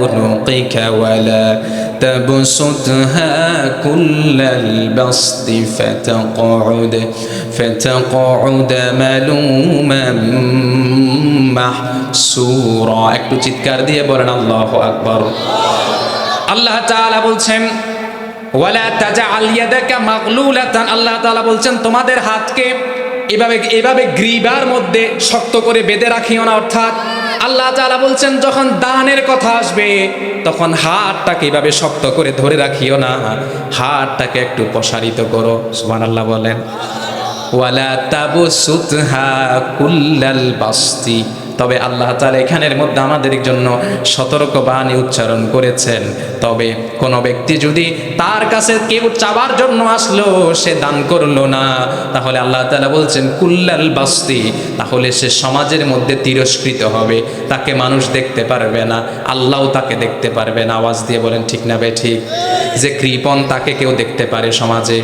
উনুকিকা ওয়ালা তাবসুতহা কুল্লাল বাসতি ফাতাকউদ মালুমান মাহসুরা। একটু চিৎকার দিয়ে বলেন আল্লাহু আকবার। আল্লাহ তাআলা বলছেন ওয়ালা তাজআল ইয়াদাকা মাগলুলাতান, আল্লাহ তাআলা বলছেন তোমাদের হাতকে এভাবে গ্রীবার মধ্যে শক্ত করে বেঁধে রাখিও না। অর্থাৎ আল্লাহ তাআলা বলছেন যখন দানের কথা আসবে তখন হাতটাকে এভাবে শক্ত করে ধরে রাখিও না, হাতটাকে একটু প্রসারিত করো। সুবহানাল্লাহ বলেন। ওয়ালা তাবসুতহা কুল্লাল বাসতি, তবে আল্লাহ তাআলা এখানের মধ্যে আমাদের জন্য সতর্কবাণী উচ্চারণ করেছেন। তবে কোনো ব্যক্তি যদি তার কাছে কেউ চাওয়ার জন্য আসলো, সে দান করলো না, তাহলে আল্লাহ তাআলা বলছেন কুল্লাল বাসতি, তাহলে সে সমাজের মধ্যে তিরস্কৃত হবে, তাকে মানুষ দেখতে পারবে না, আল্লাহও তাকে দেখতে পারবে না। আওয়াজ দিয়ে বলেন ঠিক না বেঠিক? যে কৃপণ তাকে কেউ দেখতে পারে সমাজে।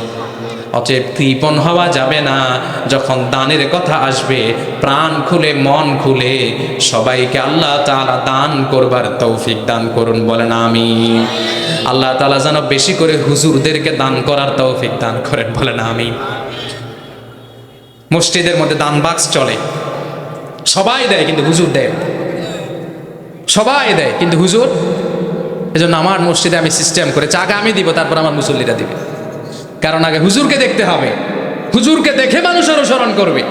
অতএব কৃপণ হওয়া যাবে না। যখন দানের কথা আসবে প্রাণ খুলে মন খুলে সবাইকে আল্লাহ তাআলা দান করবার তৌফিক দান করুন, বলেন আমিন। আল্লাহ তাআলা যেন বেশি করে হুজুরদেরকে দান করার তৌফিক দান করেন, বলেন আমিন। মসজিদের মধ্যে দান বাক্স চলে, সবাই দেয় কিন্তু হুজুর দেয় না। সবাই দেয় কিন্তু হুজুর। এজন্য আমার মসজিদে আমি সিস্টেম করেছি, আগে আমি দিব তারপর আমার মুসল্লিরা দিবে। কারণ আগে হুজুরকে দেখতে হবে, হুজুরকে দেখে মানুষ অনুসরণ করবে।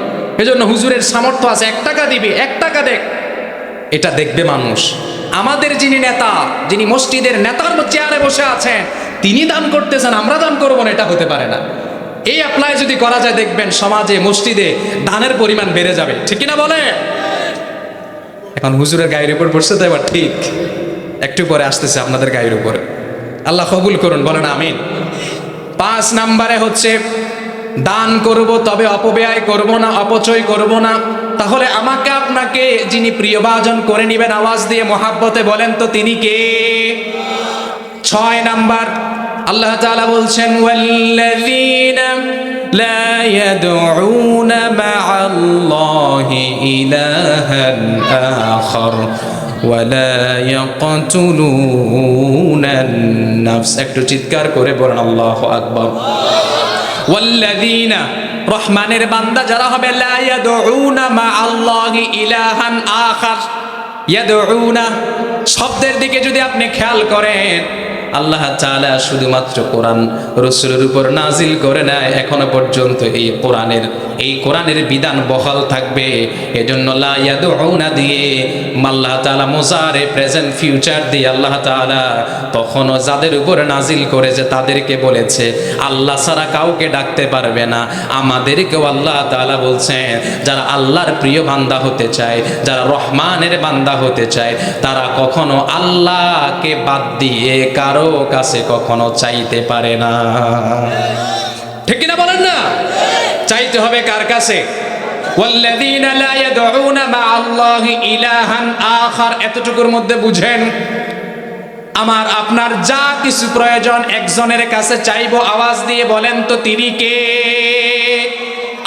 এজন্য হুজুরের সামর্থ্য আছে, 1 টাকা দিবে, 1 টাকা দেখ, এটা দেখবে মানুষ। আমাদের যিনি নেতা, যিনি মসজিদের নেতার চেয়ারে বসে আছেন, তিনি দান করতেছেন, আমরা দান করবো না, এটা হতে পারে না। এই অ্যাপ্লাই যদি করা যায় দেখবেন সমাজে মসজিদে দানের পরিমাণ বেড়ে যাবে, ঠিক কিনা বলে? এখন হুজুরের গায়ের উপর পড়ছে তো, এবার ঠিক একটু পরে আসতেছে আপনাদের গায়ের উপরে। আল্লাহ কবুল করুন, বলেন আমিন। 5 নম্বরে হচ্ছে দান করব, তবে অপব্যয় করব না, অপচয় করব না। তাহলে আমাকে আপনাকে যিনি প্রিয়ভাজন করে নেবেন, আওয়াজ দিয়ে মহাব্বতে বলেন তো তিনি কে? 6 নাম্বার আল্লাহ তাআলা বলছেন ওয়াল্লাযীনা লা ইয়াদউনা মা'আল্লাহি ইলাহান আখার ওয়ালা ইয়াকতুলুনান নাফস। একটু চিৎকার করে বলেন আল্লাহু আকবার। ওয়াল্লাযীনা, রহমানের বান্দা যারা হবে, লা ইয়াদউনা মা'আল্লাহি ইলাহান আখার। ইয়াদউনা শব্দের দিকে যদি আপনি খেয়াল করেন, আল্লাহ তাআলা শুধুমাত্র কোরআন রাসূলের উপর নাজিল করে নেয়, এখনো পর্যন্ত এই কোরআনের বিধান বহাল থাকবে। এজন্য লা ইয়াদউনা দিয়ে আল্লাহ তাআলা মুজারে প্রেজেন্ট ফিউচার দিয়ে আল্লাহ তাআলা তখনও যাদের উপর নাজিল করেছে তাদেরকে বলেছে আল্লাহ ছাড়া কাউকে ডাকতে পারবে না। আমাদেরকেও আল্লাহ তাআলা বলছেন যারা আল্লাহর প্রিয় বান্দা হতে চায়, যারা রহমানের বান্দা হতে চায়, তারা কখনো আল্লাহকে বাদ দিয়ে কারো কাছে কখনো চাইতে পারে না। ঠিক কিনা বলেন না? চাইতে হবে কার কাছে? ওয়াল্লাযীনা লা ইয়াদউনা মা'আল্লাহি ইলাহান আখার। এতটুকুর মধ্যে বুঝেন, আমার আপনার যা কিছু প্রয়োজন একজনের কাছে চাইবো, আওয়াজ দিয়ে বলেন তো তিনি কে?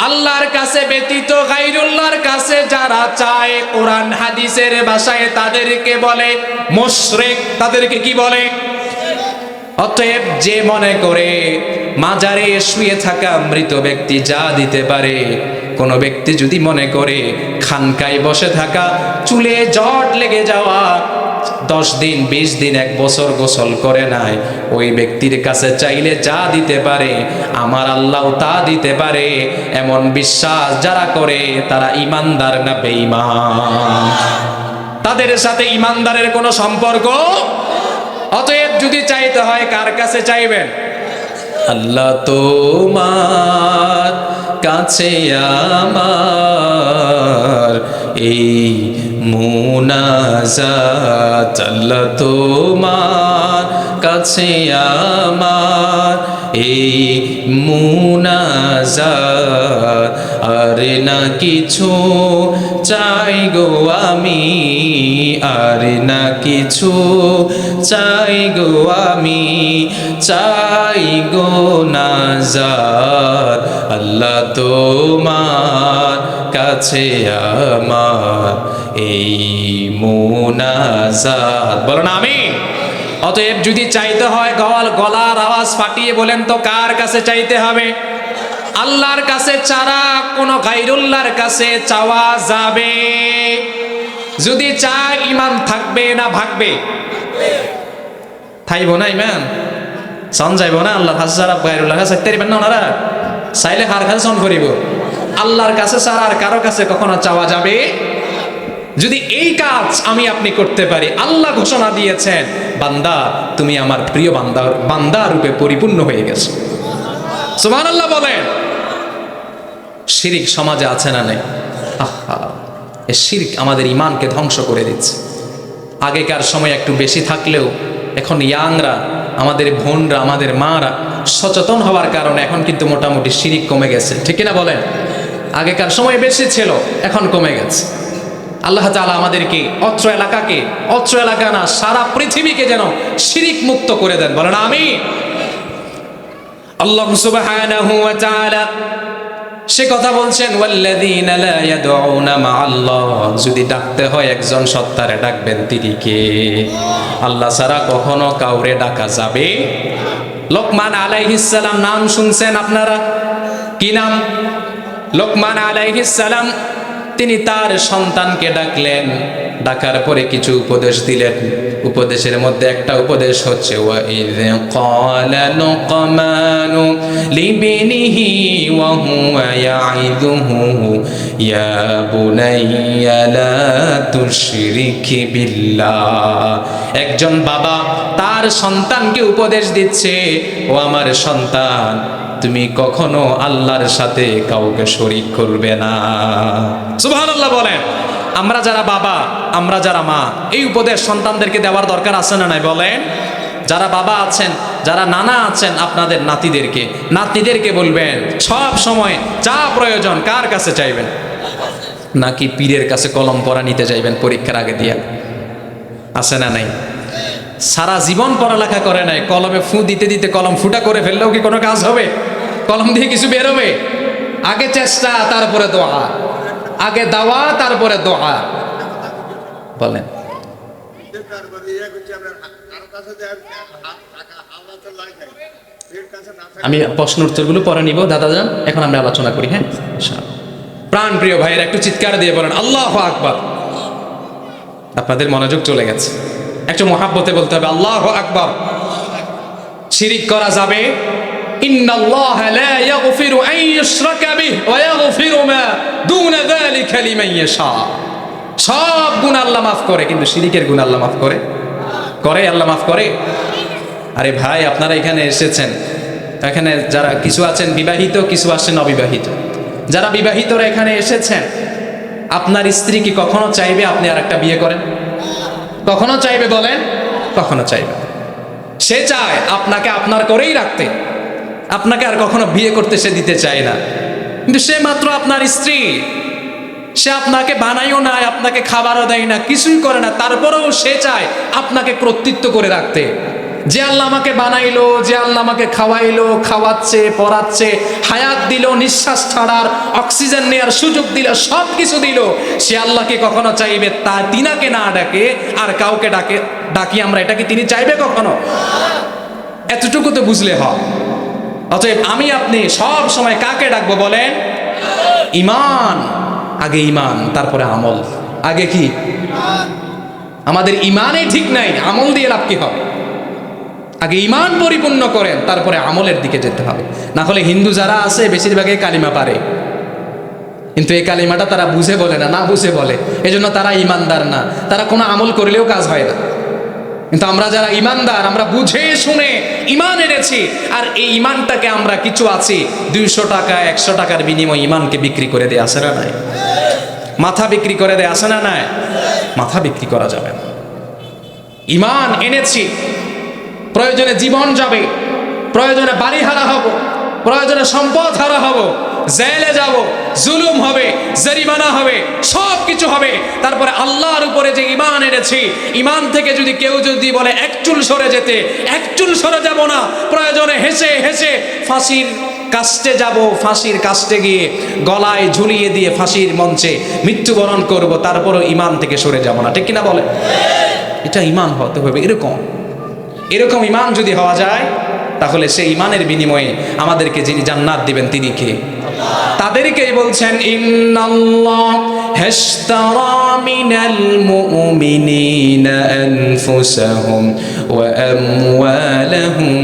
আল্লাহর কাছে ব্যতীত গায়রুল্লাহর কাছে যারা চায়, কোরআন হাদিসের ভাষায় তাদেরকে বলে মুশরিক। তাদেরকে কি বলে? অতএব যে মনে করে মাজারে শুয়ে থাকা মৃত ব্যক্তি যা দিতে পারে, কোন ব্যক্তি যদি মনে করে খানকায় বসে থাকা, চুলে জট লেগে যাওয়া, 10 দিন 20 দিন 1 বছর গোসল করে নাই, ওই ব্যক্তির কাছে চাইলে যা দিতে পারে আমার আল্লাহ তা দিতে পারে, এমন বিশ্বাস যারা করে তারা ইমানদার না বেঈমান? তাদের সাথে ইমানদারের কোনো সম্পর্ক। অতএব যদি চাইতে হয় কার কাছে চাইবেন? আল্লাহ তোমার কাছে আমার এই মুনাজাত, আল্লাহ তোমার কাছে আমার এই মুনাজাত, আর না কিছু চাই গো আমি, আর না কিছু চাই গো আমি, চাই গো নাজাত, আল্লাহ তোমার কাছে আমার এই মুনাজাত। বলো না আমিন। অতএব যদি চাইতে হয় গলার আওয়াজ ফাটিয়ে বলেন তো কার কাছে চাইতে হবে? আল্লাহর কাছে ছাড়া কোন গায়রুল্লাহর কাছে চাওয়া যাবে? যদি চাই ইমান থাকবে না ভাগবে? থাইব না ইমান, সন যাইব না। আল্লাহর কাছে ছাড়া গায়রুল্লাহর কাছে চাইতে পারবেন না ওনারা। চাইলে কার কাছে সন করিব? আল্লাহর কাছে ছাড়া আর কারো কাছে কখনো চাওয়া যাবে? যদি এই কাজ আমি আপনি করতে পারি, আল্লাহ ঘোষণা দিয়েছেন বান্দা তুমি আমার প্রিয় বান্দা রূপে পরিপূর্ণ হয়ে গেছো। সুবহানাল্লাহ বলেন। শিরক সমাজে আছে না নাই? আহা, এই শিরক আমাদের ঈমানকে ধ্বংস করে দিচ্ছে। আগেকার সময় একটু বেশি থাকলেও এখন ইয়াংরা, আমাদের বোনরা, আমাদের মারা সচেতন হওয়ার কারণে এখন কিন্তু মোটামুটি শিরক কমে গেছে। ঠিক কিনা বলেন? আগেকার সময় বেশি ছিল, এখন কমে গেছে। আল্লাহ তাআলা আমাদেরকে অত্র এলাকা না সারা পৃথিবীকে যেন শিরক মুক্ত করে দেন। বলেন আমিন। আল্লাহ সুবহানাহু ওয়া তাআলা সে কথা বলছেন ওয়াল্লাযীনা লা ইয়াদউনা মা'আল্লাহ। যদি ডাকতে হয় একজন সত্তারে ডাকবেন, তিনি কে? আল্লাহ ছাড়া কখনো কাউরে ডাকা যাবে? লোকমান আলাইহিস সালাম নাম শুনছেন আপনারা? কি নাম? লোকমান আলাইহিস সালাম। তিনি তার সন্তানকে ডাকলেন, ডাকার পরে কিছু উপদেশ দিলেন। উপদেশের মধ্যে একটা উপদেশ হচ্ছে ওয়াইয ক্বালা লুকমানু লিবনিহি ওয়া হুয়া ইয়াইযুহু ইয়া বুনাইয়া লা তুশরিক বিল্লাহ। একজন বাবা তার সন্তানকে উপদেশ দিচ্ছে, ও আমার সন্তান তুমি কখনো আল্লাহর সাথে কাউকে শরীক করবে না। সুবহানাল্লাহ বলেন। আমরা যারা বাবা, আমরা যারা মা, এই উপদেশ সন্তানদেরকে দেওয়ার দরকার আছে না নাই বলেন? যারা বাবা আছেন, যারা নানা আছেন, আপনাদের নাতিদেরকে বলবেন সব সময় যা প্রয়োজন কার কাছে চাইবেন? নাকি পীরের কাছে কলম পড়া নিতে চাইবেন পরীক্ষার আগে দিয়া? আছে না নাই? সারা জীবন পড়ালেখা করে নাই, কলমে ফু দিতে দিতে কলম ফুটা করে ফেললেও কি কোনো কাজ হবে? কলম দিয়ে কিছু বেরোবে? আগে চেষ্টা, তারপরে দোয়া। আগে দাওয়া, তারপরে দোয়া। বলেন। আমি প্রশ্ন উত্তরগুলো পরে নিব দাদাজান, এখন আমরা আলোচনা করি। হ্যাঁ, প্রাণ প্রিয় ভাইয়ের একটু চিৎকার দিয়ে বলেন আল্লাহু আকবার। আপনাদের মনোযোগ চলে গেছে, একটু মহাব্বতে বলতে হবে আল্লাহু আকবার। শিরিক করা যাবে? ইন্নাল্লাহা লা ইয়াগফিরু আন ইউশরাকা বিহি ওয়া ইয়াগফিরু মা দুনা যালিকা লিমান ইয়াশা। সব গুনাহ আল্লাহ মাফ করে, কিন্তু শিরিকের গুনাহ আল্লাহ মাফ করে? করে আল্লাহ মাফ করে? আরে ভাই, আপনারা এখানে এসেছেন, এখানে যারা কিছু আছেন বিবাহিত, কিছু আছেন অবিবাহিত। যারা বিবাহিতরা এখানে এসেছেন, আপনার স্ত্রী কি কখনো চাইবে আপনি আরেকটা বিয়ে করেন? কখনো চাইবে বলেন? কখনো চাইবে? সে চায় আপনাকে আপনার করেই রাখতে, আপনাকে আর কখনো বিয়ে করতে সে দিতে চায় না। কিন্তু সে মাত্র আপনার স্ত্রী, সে আপনাকে বানাইও না, আপনাকে খাবারও দেয় না, কিছুই করে না, তারপরেও সে চায় আপনাকে কর্তৃত্ব করে রাখতে। যে আল্লাহ আমাকে বানাইলো, যে আল্লাহ আমাকে খাওয়াইলো, খাওয়াচ্ছে, পড়াচ্ছে, হায়াত দিল, নিঃশ্বাস ছাড়ার অক্সিজেন নেওয়ার সুযোগ দিল, সব কিছু দিল, সে আল্লাহকে কখনো চাইবে তা তিনাকে না ডাকে আর কাউকে ডাকি আমরা? এটা কি তিনি চাইবে কখনো? এতটুকু তো বুঝলে হয়। অতএব আমি আপনি সব সময় কাকে ডাকবো বলেন? ঈমান। আগে ঈমান, তারপরে আমল। আগে কি? আমাদের ঈমানই ঠিক নাই, আমল দিয়ে লাভ কি হবে? আগে ঈমান পরিপূর্ণ করেন, তারপরে আমলের দিকে যেতে হবে। না হলে হিন্দু যারা আছে বেশিরভাগই কালিমা পারে, কিন্তু এই কালিমাটা তারা বুঝে বলে না, না বুঝে বলে, এজন্য তারা ঈমানদার না। তারা কোনো আমল করলেও কাজ হয় না। কিন্তু আমরা যারা ঈমানদার, আমরা বুঝে শুনে ঈমান এনেছি, আর এই ঈমানটাকে আমরা কিছু আছি 200 টাকা 100 টাকার বিনিময়ে ঈমানকে বিক্রি করে দেয়, আসে না নাই? মাথা বিক্রি করে দেয়, আসে না নাই? মাথা বিক্রি করা যাবে না। ঈমান এনেছি, প্রয়োজনে জীবন যাবে, প্রয়োজনে বাড়ি হারা হব, প্রয়োজনে সম্পদ হারা হব, জেলে যাব, জুলুম হবে, জরিমানা হবে, সব কিছু হবে। তারপরে আল্লাহর উপরে যে ঈমান এনেছি, ঈমান থেকে যদি কেউ যদি বলে এক চুল সরে যেতে, এক চুল সরে যাব না, প্রয়োজনে হেসে হেসে ফাঁসির কাস্টে যাব, ফাঁসির কাস্টে গিয়ে গলায় ঝুলিয়ে দিয়ে ফাঁসির মঞ্চে মৃত্যুবরণ করব, তারপরও ঈমান থেকে সরে যাব না। ঠিক কিনা বলে? এটা ঈমান হতে হবে এরকম ঈমান যদি হওয়া যায়, তাহলে সেই ঈমানের বিনিময়ে আমাদেরকে যিনি জান্নাত দিবেন তিনি কে? তাদেরকেই বলছেন ইন্নাল্লাহ হাশতারা মিনাল মুমিনিনা আনফুসাহুম ওয়া আমওয়ালাহুম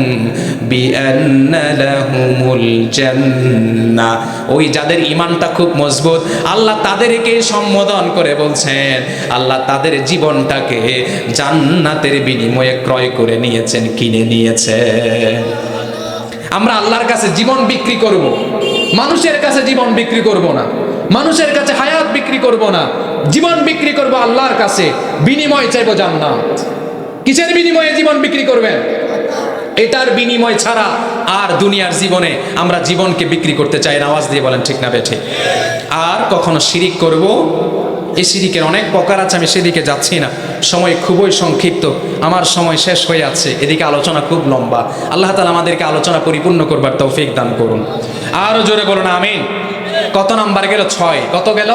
বিআন্না লাহুমুল জান্নাহ। ওই যাদের ঈমানটা খুব মজবুত, আল্লাহ তাদেরকে সম্বোধন করে বলছেন আল্লাহ তাদের জীবনটাকে জান্নাতের বিনিময়ে ক্রয় করে নিয়েছেন, কিনে নিয়েছেন। আমরা আল্লাহর কাছে জীবন বিক্রি করব, মানুষের কাছে জীবন বিক্রি করব না, মানুষের কাছে হায়াত বিক্রি করব না, জীবন বিক্রি করব আল্লাহর কাছে, বিনিময় চাইবো জান্নাত। কিসের বিনিময়ে জীবন বিক্রি করবেন? এটার বিনিময় ছাড়া আর দুনিয়ার জীবনে আমরা জীবনকে বিক্রি করতে চাই না। আওয়াজ দিয়ে বলেন ঠিক না বেঠিক? আর কখনো শিরিক করব? এই শিরিকের অনেক প্রকার আছে, আমি সেদিকে যাচ্ছি না, সময় খুবই সংক্ষিপ্ত, আমার সময় শেষ হয়ে যাচ্ছে, এদিকে আলোচনা খুব লম্বা। আল্লাহ তাআলা আমাদেরকে আলোচনা পরিপূর্ণ করবার তৌফিক দান করুন। আরো জোরে বলুন আমিন। কত নাম্বার গেল? 6। কত গেল?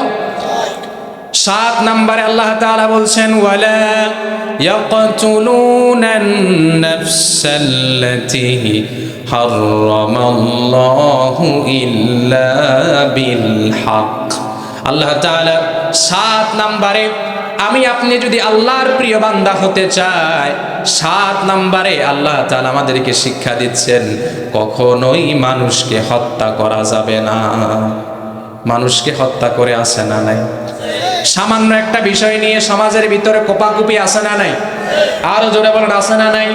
7 নম্বরে আল্লাহ তাআলা বলছেন ওয়ালা ইয়াকতুলুনান নাফসাল্লাতী হারামাল্লাহু ইল্লা বিল হক। আল্লাহ তাআলা 7 নম্বরে, আমি আপনি যদি আল্লাহর প্রিয় বান্দা হতে চাই, 7 নম্বরে আল্লাহ তাআলা আমাদেরকে শিক্ষা দিচ্ছেন কখনোই মানুষকে হত্যা করা যাবে না। মানুষকে হত্যা করে আসে না নাই? সামান্য একটা বিষয় নিয়ে সমাজের ভিতরে কোপাকুপি আসে না নাই? আরো জোরে বলেন আসে না নাই?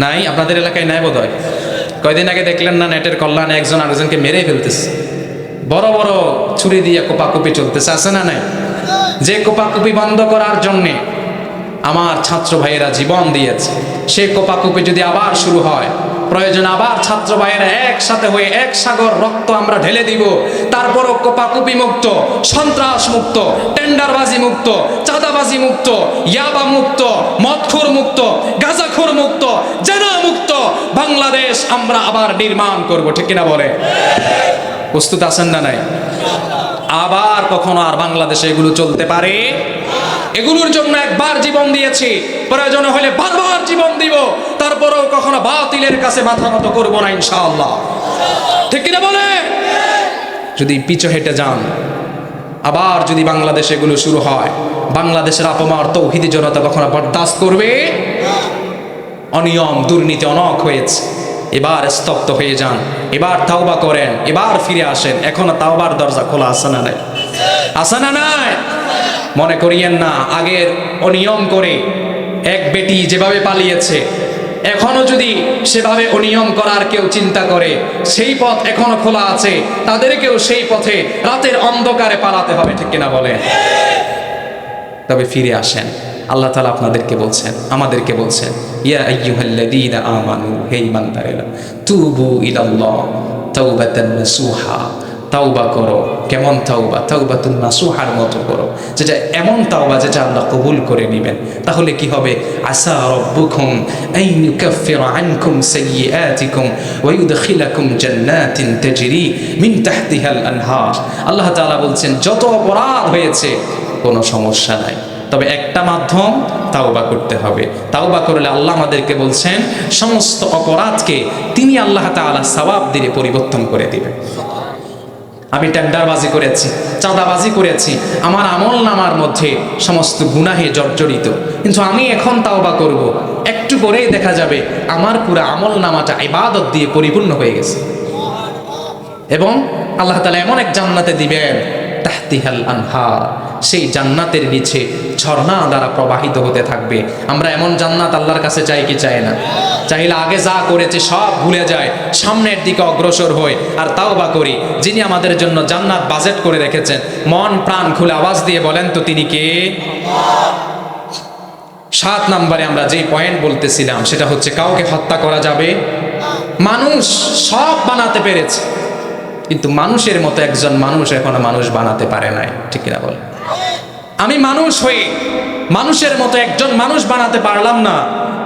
নাই? আপনাদের এলাকায় নাই বোধ হয়। কয়দিন আগে দেখলেন না নেটের কল্যাণে একজন আরেকজনকে মেরে ফেলতেছে, বড় বড় ছুরি দিয়ে কোপাকুপি চলতেছে, আসে না নাই? যে কোপাকুপি বন্ধ করার জন্যে আমার ছাত্র ভাইয়েরা জীবন দিয়েছে, সে কোপাকুপি যদি আবার শুরু হয়, প্রয়োজন আবার ছাত্র ভাইয়েরা একসাথে হয়ে এক সাগর রক্ত আমরা ঢেলে দিব, তারপরও কোপাকুপি মুক্ত, সন্ত্রাস মুক্ত, টেন্ডারবাজি মুক্ত, চাঁদাবাজি মুক্ত, ইয়াবা মুক্ত, মদখোর মুক্ত, গাঁজাখোর মুক্ত, জেনা মুক্ত বাংলাদেশ আমরা আবার নির্মাণ করব। ঠিক কিনা বলে? প্রস্তুত আছেন না নাই? আবার কখনো আর বাংলাদেশে এগুলো চলতে পারে? এগুলোর জন্য একবার জীবন দিয়েছি, প্রয়োজন হলে বারবার জীবন দিব, তারপরেও কখনো বাতিলের কাছে মাথা নত করবো না ইনশাআল্লাহ। ঠিক কিনা বলে? যদি পিছু হেঁটে যান, আবার যদি বাংলাদেশে এগুলো শুরু হয়, বাংলাদেশের আপমার তৌহিদি জনতা কখনো বরদাস্ত করবে? অনিয়ম দুর্নীতি অনক হয়েছে, এবার স্তব্ধ হয়ে যান, এবার তাওবা করেন, এবার ফিরে আসেন। এখনো তাওবার দরজা খোলা আছে না নাই? আছে না নাই? মনে করিয়েন না আগের অনিয়ম করে এক বেটি যেভাবে পালিয়েছে, এখনো যদি সেভাবে অনিয়ম করার কেউ চিন্তা করে, সেই পথ এখনো খোলা আছে, তাদেরকেও সেই পথে রাতের অন্ধকারে পালাতে হবে, ঠিক কিনা বলেন? তবে ফিরে আসেন। আল্লাহ তাআলা আপনাদেরকে বলছেন, আমাদেরকে বলছেন, ইয়া আইয়ুহাল্লাযীনা আমানু, হে ঈমানদারেরা, তুবু ইলাল্লাহ তাওবাতান নাসুহা, তাওবা করো। কেমন তাওবা? তাওবাতুন নাসুহার মতো করো, যেটা এমন তাওবা যেটা আল্লাহ কবুল করে নেবেন। তাহলে কি হবে? আসা রাব্বুকুম আন ইউকাফিরা আনকুম সাইয়্যাতিকুম ওয়া ইউদখিলাকুম জান্নাতিন তাজরি মিন তাহতিহাল আনহার। আল্লাহ তাআলা বলছেন যত অপরাধ হয়েছে কোনো সমস্যা নাই, তবে একটা মাধ্যম, তাওবা করতে হবে। তাওবা করলে আল্লাহ আমাদেরকে বলছেন সমস্ত অপরাধকে তিনি আল্লাহ তাআলা সওয়াব দিয়ে পরিবর্তন করে দিবেন। আমি টেন্ডারবাজি করেছি, চাঁদাবাজি করেছি, আমার আমল নামার মধ্যে সমস্ত গুনাহে জর্জরিত, কিন্তু আমি এখন তাওবা করব, একটু পরেই দেখা যাবে আমার পুরো আমল নামাটা ইবাদত দিয়ে পরিপূর্ণ হয়ে গেছে। এবং আল্লাহ তাআলা এমন এক জান্নাতে দিবেন, তাহতিহাল আনহার, সেই জান্নাতের নিচে ঝর্ণা দ্বারা প্রবাহিত হতে থাকবে। আমরা এমন জান্নাত আল্লাহর কাছে চাই কি চাই না? চাইলে আগে যা করেছে সব ভুলে যায়, সামনের দিকে অগ্রসর হই আর তাওবা করি। যিনি আমাদের জন্য জান্নাত বাজেট করে রেখেছেন, মন প্রাণ খুলে আওয়াজ দিয়ে বলেন তো তিনি কে? 7 নম্বরে আমরা যেই পয়েন্ট বলতেছিলাম সেটা হচ্ছে কাউকে হত্যা করা যাবে। মানুষ সব বানাতে পেরেছে, কিন্তু মানুষের মতো একজন মানুষ এখনো মানুষ বানাতে পারে নাই, ঠিক কিনা বলে? আমি মানুষ হয়ে মানুষের মতো একজন মানুষ বানাতে পারলাম না,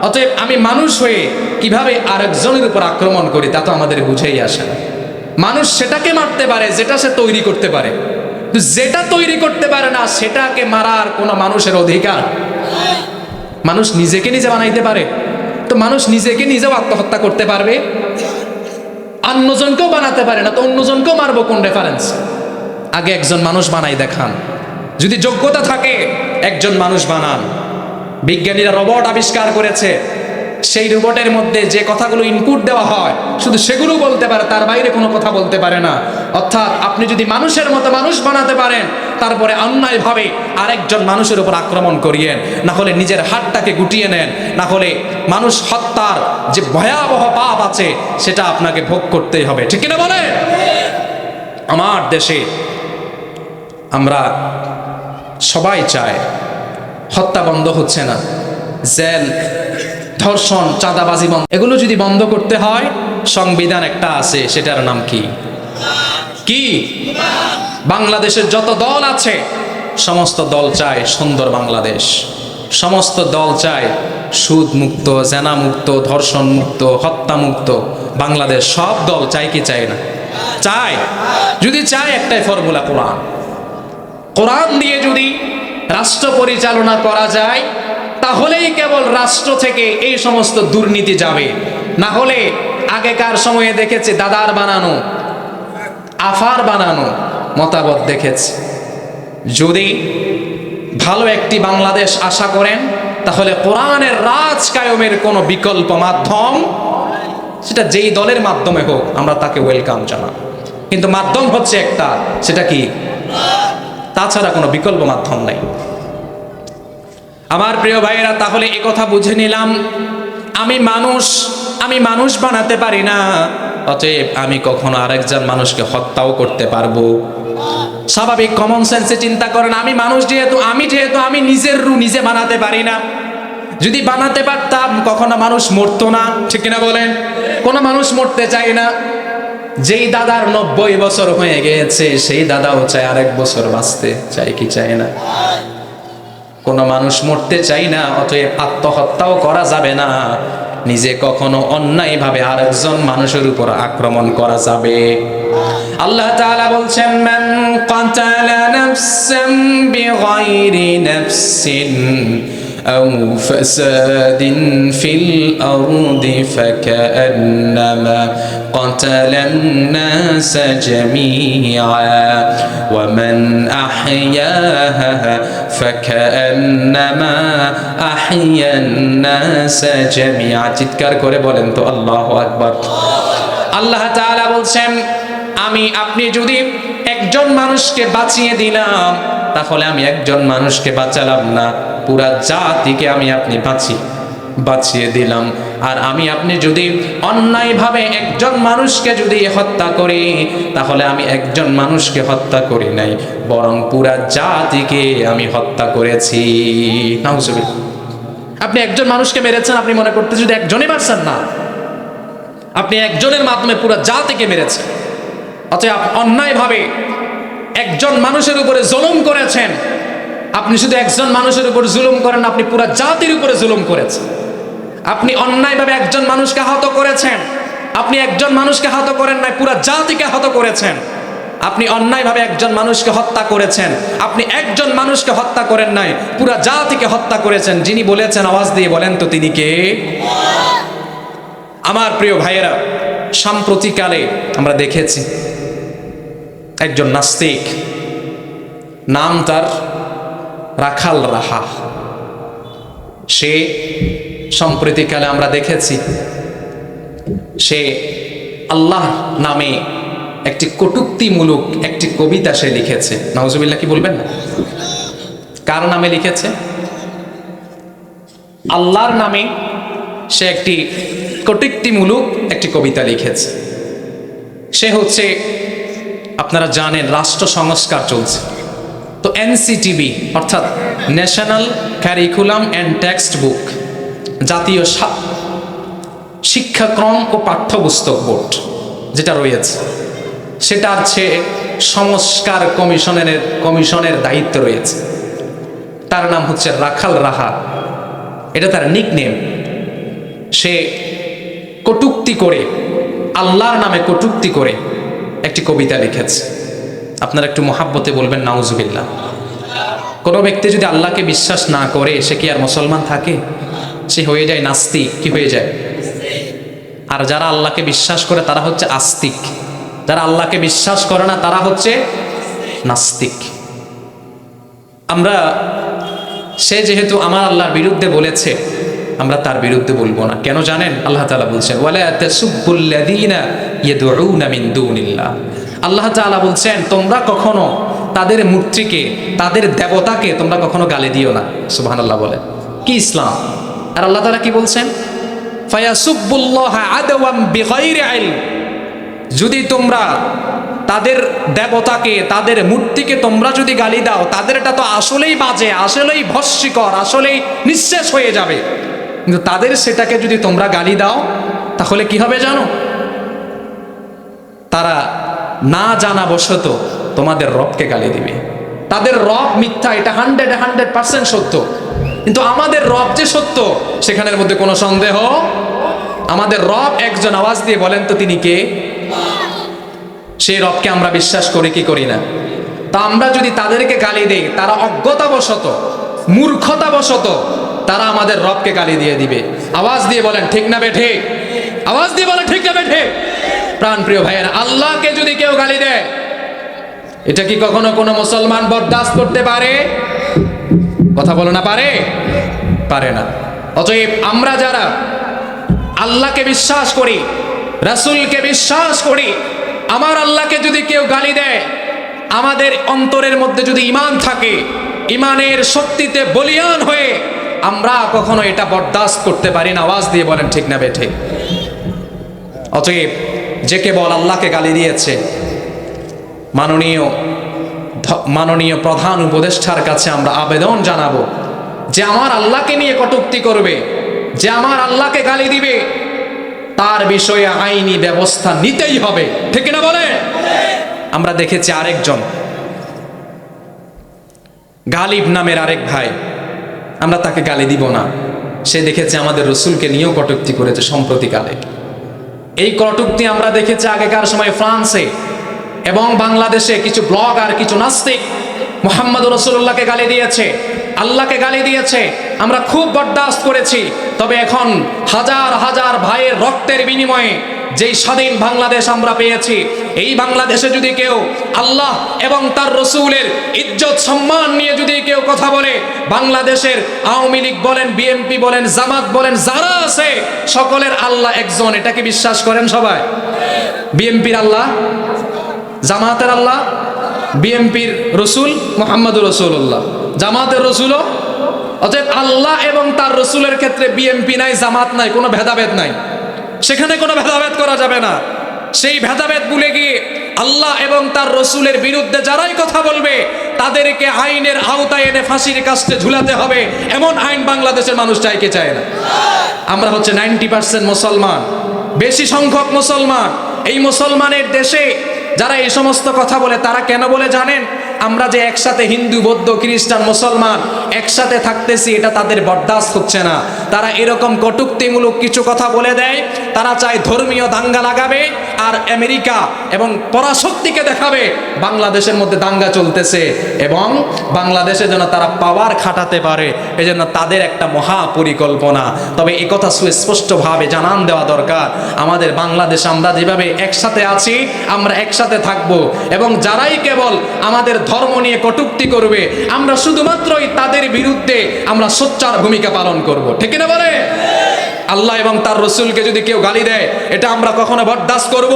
অতএব আমি মানুষ হয়ে কিভাবে আরেকজনের উপর আক্রমণ করি তা তো আমাদের বুঝেই আসে না। মানুষ সেটাকে মারতে পারে যেটা সে তৈরি করতে পারে, কিন্তু যেটা তৈরি করতে পারে না সেটাকে মারার কোনো মানুষের অধিকার। মানুষ নিজেকে নিজে বানাইতে পারে, তো মানুষ নিজেকে নিজেও আত্মহত্যা করতে পারবে, অন্যজনকেও বানাতে পারে না, তো অন্যজনকেও মারবো কোন রেফারেন্স? আগে একজন মানুষ বানাই দেখান, যদি যোগ্যতা থাকে একজন মানুষ বানান। বিজ্ঞানীরা রোবট আবিষ্কার করেছে, সেই রোবটের মধ্যে যে কথাগুলো ইনপুট দেওয়া হয় শুধু সেগুলো বলতে পারে, তার বাইরে কোনো কথা বলতে পারে না। অর্থাৎ আপনি যদি মানুষের মতো মানুষ বানাতে পারেন, তারপরে অন্যায়ভাবে আরেকজন মানুষের উপর আক্রমণ করিয়েন, না হলে নিজের হাতটাকে গুটিয়ে নেন, না হলে মানুষ হত্যার যে ভয়াবহ পাপ আছে সেটা আপনাকে ভোগ করতেই হবে, ঠিক কিনা বলে? আমার দেশে আমরা সবাই চায়, হত্যা বন্ধ হচ্ছে না, জেল, ধর্ষণ, চাঁদাবাজি বন্ধ, এগুলো যদি বন্ধ করতে হয় সংবিধান একটা আছে, সেটার নাম কি? কি? বাংলাদেশের যত দল আছে সমস্ত দল চায় সুন্দর বাংলাদেশ, সমস্ত দল চায় সুদ মুক্ত, জেনা মুক্ত, ধর্ষণ মুক্ত, হত্যা মুক্ত বাংলাদেশ। সব দল চায় কি চায় না? চায়। যদি চায় একটাই ফর্মুলা, কোরআন। কোরআন দিয়ে যদি রাষ্ট্র পরিচালনা করা যায় তাহলেই কেবল রাষ্ট্র থেকে এই সমস্ত দুর্নীতি যাবে। না হলে আগেকার সময়ে দেখেছি দাদার বানানো, আফার বানানো মতামত দেখেছি। যদি ভালো একটি বাংলাদেশ আশা করেন তাহলে কোরআনের রাজ কায়েমের কোনো বিকল্প মাধ্যম, সেটা যেই দলের মাধ্যমে হোক আমরা তাকে ওয়েলকাম জানাব, কিন্তু মাধ্যম হচ্ছে একটা, সেটা কি? তাছাড়া কোনো বিকল্প মাধ্যম নাই। আমার প্রিয় ভাইয়েরা, তাহলে এই কথা বুঝে নিলাম, আমি মানুষ বানাতে পারি না, অতএব আমি কখনো আরেকজন মানুষকে হত্যাও করতে পারবো। স্বাভাবিক কমন সেন্সে চিন্তা করেন, আমি মানুষ যেহেতু আমি নিজের রূহ নিজে বানাতে পারি না। যদি বানাতে পারতাম কখনো মানুষ মরতো না, ঠিক কিনা বলেন? কোনো মানুষ মরতে চায় না। যেই দাদার 90 বছর হয়ে গিয়েছে সেই দাদাও চায় আরেক বছর বাঁচতে, চাই কি চায় না? কোনো মানুষ মরতে চাই না, অতএব আত্মহত্যাও করা যাবে না, নিজে কখনো অন্যায়ভাবে আরেকজন মানুষের উপর আক্রমণ করা যাবে। আল্লাহ তাআলা বলছেন, মান কাতালা নাফসান বিগাইরি নাফসিন أو فساد في الأرض فكأنما قتل الناس جميعا ومن أحياها فكأنما أحيا الناس جميعا চিৎকার করে বলেন তো আল্লাহু আকবার। আল্লাহ তাআলা বলছেন আমি আপনি যদি একজন মানুষকে বাঁচিয়ে দিলাম তাহলে আমি একজন মানুষকে বাঁচালাম না, পুরা জাতিকে আমি আপনি বাঁচিয়ে দিলাম। আর আমি আপনি যদি অন্যায়ভাবে একজন মানুষকে যদি হত্যা করি তাহলে আমি একজন মানুষকে হত্যা করি নাই, বরং পুরা জাতিকে আমি হত্যা করেছি। নাউজুবিল্লাহ। আপনি একজন মানুষকে মেরেছেন, আপনি মনে করতে যদি একজনই মারছেন না, আপনি একজনের মাধ্যমে পুরা জাতিকে মেরেছেন। অতএব অন্যায়ভাবে একজন মানুষের উপরে জুলুম করেছেন। আপনি শুধু একজন মানুষের উপর জুলুম করেন, আপনি পুরা জাতির উপরে জুলুম করেছেন। আপনি অন্যায়ভাবে একজন মানুষকে আহত করেছেন, আপনি একজন মানুষকে আহত করেন নাই, পুরা জাতিকে আহত করেছেন। আপনি অন্যায়ভাবে একজন মানুষকে হত্যা করেছেন, আপনি একজন মানুষকে হত্যা করেন নাই, পুরা জাতিকে হত্যা করেছেন। যিনি বলেছেন আওয়াজ দিয়ে বলেন তো তিনি কে? আমার প্রিয় ভাইয়েরা, সাম্প্রতিককালে আমরা দেখেছি একজন নাস্তিক, নাম তার রাখাল রাহা। সে সম্প্রতিকালে আমরা দেখেছি সে আল্লাহ নামে একটি কটূক্তিমূলক একটি কবিতা সে লিখেছে। নাউজুবিল্লাহ, কি বলবেন না? কার নামে লিখেছে? আল্লাহর নামে সে একটি কটূক্তিমূলক একটি কবিতা লিখেছে। সে হচ্ছে, আপনারা জানেন রাষ্ট্র সংস্কার চলছে, তো এনসিটিবি অর্থাৎ national curriculum and text book, জাতীয় শিক্ষাক্রম ও পাঠ্যপুস্তক বোর্ড যেটা রয়েছে, সেটার চেয়ে সংস্কার কমিশনের দায়িত্ব রয়েছে। তার নাম হচ্ছে রাখাল রাহা, এটা তার নিকনেম। সে কটূক্তি করে, আল্লাহর নামে কটূক্তি করে একটি কবিতা লিখেছে। আপনারা একটু মহাব্বতে বলবেন নাউজুবিল্লাহ। কোনো ব্যক্তি যদি আল্লাহকে বিশ্বাস না করে সে কি আর মুসলমান থাকে? সে হয়ে যায় নাস্তিক। কি হয়ে যায়? আর যারা আল্লাহকে বিশ্বাস করে তারা হচ্ছে আস্তিক, যারা আল্লাহকে বিশ্বাস করে না তারা হচ্ছে নাস্তিক। আমরা, সে যেহেতু আমার আল্লাহর বিরুদ্ধে বলেছে, আমরা তার বিরুদ্ধে বলবো না। কেন জানেন? আল্লাহ তাআলা বলছেন ওয়ালা তাসুব্বুল্লাযীনা ইয়াদউনা মিন দুনিল্লাহ। আল্লাহ তাআলা বলছেন তোমরা কখনো তাদের মূর্তিকে, তাদের দেবতাকে তোমরা কখনো গালি দিও না। সুবহানাল্লাহ বলে কি ইসলাম। আর আল্লাহ তাআলা কি বলছেন? ফায়াসুব্বুল্লাহা আদওয়াম বিগাইরি ইলম। যদি তোমরা তাদের দেবতাকে, তাদের মূর্তিকে তোমরা যদি গালি দাও, তাদেরটা তো আসলেই বাজে, আসলেই ভস্মীকর, আসলেই নিঃশেষ হয়ে যাবে। কিন্তু তাদের সেটাকে যদি তোমরা গালি দাও তাহলে কি হবে জানো? তারা না জানা বশত তোমাদের রবকে গালি দিবে। তাদের রব মিথ্যা, এটা 100% সত্য, কিন্তু আমাদের রব যে সত্য সেখানের মধ্যে কোনো সন্দেহ। আমাদের রব একজন। আওয়াজ দিয়ে বলেন তো তিনি কে? সেই রবকে আমরা বিশ্বাস করি কি করি না? তা আমরা যদি তাদেরকে গালি দেই, তারা অজ্ঞতাবশত, মূর্খতাবশত তারা আমাদের রবকে গালি দিয়ে দিবে। আওয়াজ দিয়ে বলেন ঠিক না বেঠে? আওয়াজ দিয়ে বলেন ঠিক না বেঠে? প্রাণ প্রিয় ভাইয়েরা, আল্লাহকে যদি কেউ গালি দেয়, এটা কি কখনো কোনো মুসলমান বরদাস্ত করতে পারে? কথা বলো না, পারে? পারে না। অতএব আমরা যারা আল্লাহকে বিশ্বাস করি, রাসূলকে বিশ্বাস করি, আমার আল্লাহকে যদি কেউ গালি দেয়, আমাদের অন্তরের মধ্যে যদি ঈমান থাকে, ঈমানের শক্তিতে বলিয়ান হয়ে আমরা কখনো এটা বরদাস্ত করতে পারি না। আওয়াজ দিয়ে বলেন ঠিক না বেঠে? অতএব যে কেবল আল্লাহকে গালি দিয়েছে, মাননীয় প্রধান উপদেষ্টার কাছে আমরা আবেদন জানাবো যে আমার আল্লাহকে নিয়ে কটূক্তি করবে, যে আমার আল্লাহকে গালি দিবে, তার বিষয়ে আইনি ব্যবস্থা নিতেই হবে। ঠিক না বলে? আমরা দেখেছি আরেকজন গালিব নামের আরেক ভাই, আমরা তাকে গালি দিব না, সে দেখেছে আমাদের রসুলকে নিয়েও কটূক্তি করেছে সম্প্রতিকালে। এই কটূক্তি আমরা দেখেছি আগেকার সময় ফ্রান্সে এবং বাংলাদেশে কিছু ব্লগার, কিছু নাস্তিক মুহাম্মদ রাসূলুল্লাহকে গালি দিয়েছে। আল্লাহকে গালি দিয়েছে, আমরা খুব বরদাস্ত করেছি। তবে এখন হাজার হাজার ভাইয়ের রক্তের বিনিময়ে যেই স্বাধীন বাংলাদেশ আমরা পেয়েছি, এই বাংলাদেশে যদি কেউ আল্লাহ এবং তার রসুলের ইজ্জত সম্মান নিয়ে যদি কেউ কথা বলে, বাংলাদেশের আওয়ামী লীগ বলেন, বিএনপি বলেন, জামাত বলেন, যারা আছে সকলের আল্লাহ একজন, এটাকে বিশ্বাস করেন সবাই? বিএনপির আল্লাহ, জামাতের আল্লাহ, বিএনপির রসুল মুহাম্মদুর রাসূলুল্লাহ, জামাতের রসুলও। অতএব আল্লাহ এবং তার রসুলের ক্ষেত্রে বিএনপি নাই, জামাত নাই, কোনো ভেদাভেদ নাই, সেখানে কোনো ভেদাভেদ করা যাবে না। সেই ভেদাভেদ ভুলে গিয়ে আল্লাহ এবং তার রসুলের বিরুদ্ধে যারাই কথা বলবে তাদেরকে আইনের আওতায় এনে ফাঁসির কাস্টে ঝুলাতে হবে, এমন আইন বাংলাদেশের মানুষ চায় কি চায় না? আমরা হচ্ছে 90% মুসলমান, বেশি সংখ্যক মুসলমান। এই মুসলমানের দেশে যারা এই সমস্ত কথা বলে তারা কেন বলে জানেন? আমরা যে একসাথে হিন্দু, বৌদ্ধ, খ্রিস্টান, মুসলমান একসাথে থাকতেছি, এটা তাদের বরদাস্ত হচ্ছে না। তারা এরকম কটূক্তিমূলক কিছু কথা বলে দেয়, তারা চায় ধর্মীয় দাঙ্গা লাগাবে আর আমেরিকা এবং পরাশক্তিকে দেখাবে বাংলাদেশের মধ্যে দাঙ্গা চলতেছে এবং বাংলাদেশে যেন তারা পাওয়ার খাটাতে পারে, এজন্য তাদের একটা মহা পরিকল্পনা। তবে এই কথা সুস্পষ্টভাবে জানান দেওয়া দরকার, আমাদের বাংলাদেশে আমরা যেভাবে একসাথে আছি, আমরা একসাথে থাকবো, এবং যারাই কেবল আমাদের ধর্ম নিয়ে কটূক্তি করবে, আমরা শুধুমাত্রই তাদের বিরুদ্ধে আমরা সোচ্চার ভূমিকা পালন করব। ঠিক না বলে? আল্লাহ এবং তার রসুলকে যদি কেউ গালি দেয়, এটা আমরা কখনো বরদাস্ত করব?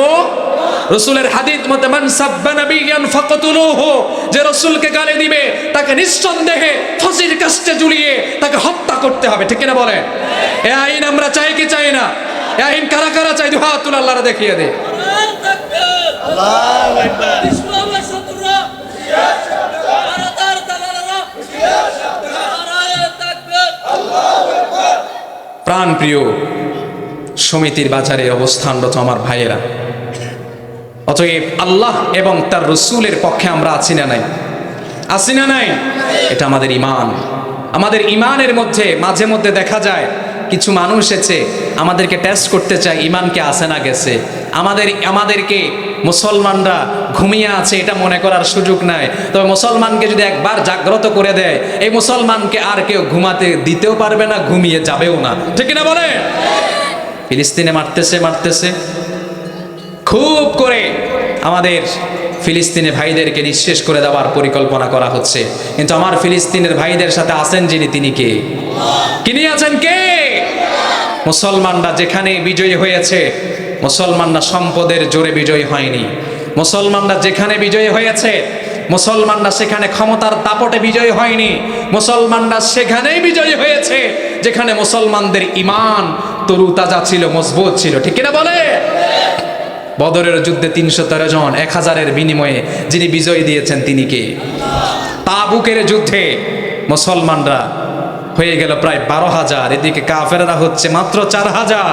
রসুলের হাদিস মতে মান সাব্বা নাবিয়ান ফাকতুলুহু, যে রসুলকে গালি দিবে তাকে নিঃসন্দেহে ফাঁসির কাস্টে ঝুলিয়ে তাকে হত্যা করতে হবে। ঠিক না বলে? এই আইন আমরা চাই কি চাই না? এই আইন কারা কারা চাই? দুই হাত তুলে আল্লাহরে দেখিয়ে দে। আল্লাহু আকবার। ইসলামের শত্রুরা, ভারতের দালালেরা, নারায়ে তাকবীর, আল্লাহু আকবার। প্রাণ প্রিয় সমিতির বাজারে অবস্থানরত আমার ভাইয়েরা, অতএব আল্লাহ এবং তার রসুলের পক্ষে আমরা আছি না নাই? আছি না নাই? এটা আমাদের ঈমান। আমাদের ঈমানের মধ্যে মাঝে মধ্যে দেখা যায় কিছু মানুষ এসে আমাদেরকে টেস্ট করতে চায় ঈমানকে আছে না গেছে। আমাদেরকে মুসলমানরা ঘুমিয়ে আছে এটা মনে করার সুযোগ নাই। তবে মুসলমানকে যদি একবার জাগ্রত করে দেয়, এই মুসলমানকে আর কেউ ঘুমাতে দিতেও পারবে না, ঘুমিয়ে যাবেও না। ঠিক না বলে? ফিলিস্তিনে মারতেছে খুব করে আমাদের ফিলিস্তিনি ভাইদেরকে নিঃশেষ করে দেওয়ার পরিকল্পনা করা হচ্ছে, কিন্তু আমার ফিলিস্তিনের ভাইদের সাথে আছেন যিনি, তিনি কে? তিনি আছেন কে? মুসলমানরা যেখানে বিজয়ী হয়েছে, মুসলমানরা সম্পদের জোরে বিজয়ী হয়নি। মুসলমানরা যেখানে বিজয়ী হয়েছে, মুসলমানরা সেখানে ক্ষমতার দাপটে বিজয়ী হয়নি। মুসলমানরা সেখানেই বিজয়ী হয়েছে যেখানে মুসলমানদের ঈমান তরুতাজা ছিল, মজবুত ছিল। ঠিক কিনা বলে? বদরের যুদ্ধে ৩১৩ জন ১,০০০-এর বিনিময়ে যিনি বিজয় দিয়েছেন তিনি কে? তাবুকের যুদ্ধে মুসলমানরা হয়ে গেল প্রায় ১২,০০০, এদিকে কাফেররা হচ্ছে মাত্র ৪,০০০।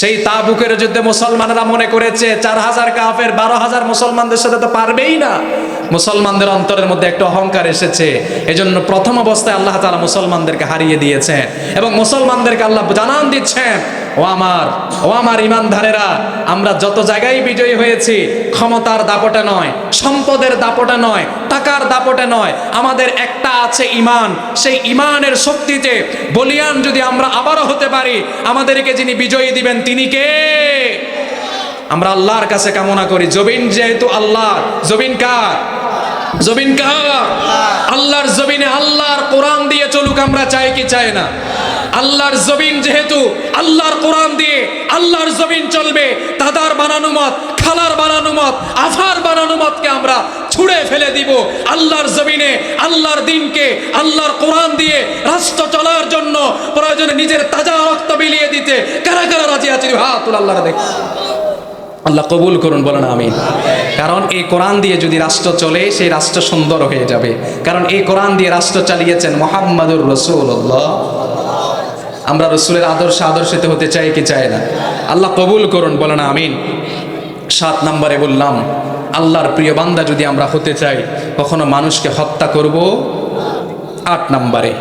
সেই তাবুকের যুদ্ধে মুসলমানরা মনে করেছে ৪,০০০ কাফের ১২,০০০ মুসলমানদের সাথে তো পারবেই না। মুসলমানদের অন্তরের মধ্যে একটা অহংকার এসেছে, এজন্য প্রথম অবস্থায় আল্লাহ তাআলা মুসলমানদেরকে হারিয়ে দিয়েছেন এবং মুসলমানদেরকে আল্লাহ জানান দিচ্ছেন, ও আমার ঈমানধারেরা, আমরা যত জায়গায় বিজয়ী হয়েছি ক্ষমতার দাপটে নয়, সম্পদের দাপটে নয়, টাকার দাপটে নয়, আমাদের একটা আছে ঈমান। সেই ঈমানের শক্তিতে বলিয়ান যদি আমরা আবারও হতে পারি, আমাদেরকে যিনি বিজয়ী দিবেন তিনি কে? আমরা আল্লাহর কাছে কামনা করি, জবিন যেহেতু আল্লাহ, জবিন কার? জবিন কার? আল্লাহর জবিনে আল্লাহর কোরআন দিয়ে চলুক, আমরা চাই কি চাই না? আল্লাহর জবিন যেহেতু আল্লাহর কোরআন দিয়ে আল্লাহর জবিন চলবে, দাদার বানানো মত, খালার বানানো মত, আফার বানানো মতকে আমরা ছুঁড়ে ফেলে দিব। আল্লাহর জমিনে আল্লাহর দিনকে আল্লাহর কোরআন দিয়ে রাষ্ট্র চলার জন্য প্রয়োজনে নিজের তাজা রক্ত বিলিয়ে দিতে কারা কারা রাজি আছে? হাত তুলে আল্লাহরা দেখ। আল্লাহ কবুল করুন, বলেন আমিন। কারণ এই কোরআন দিয়ে যদি রাষ্ট্র চলে, সেই রাষ্ট্র সুন্দর হয়ে যাবে। কারণ এই কোরআন দিয়ে রাষ্ট্র চালিয়েছেন মুহাম্মাদুর রাসূলুল্লাহ। আমরা রসুলের আদর্শে হতে চাই কি চাই না? আল্লাহ কবুল করুন, বলেন আমিন। ৭ নম্বরে বললাম, আল্লাহর প্রিয় বান্দা যদি আমরা হতে চাই, কখনো মানুষকে হত্যা করব। ৮ নম্বরে,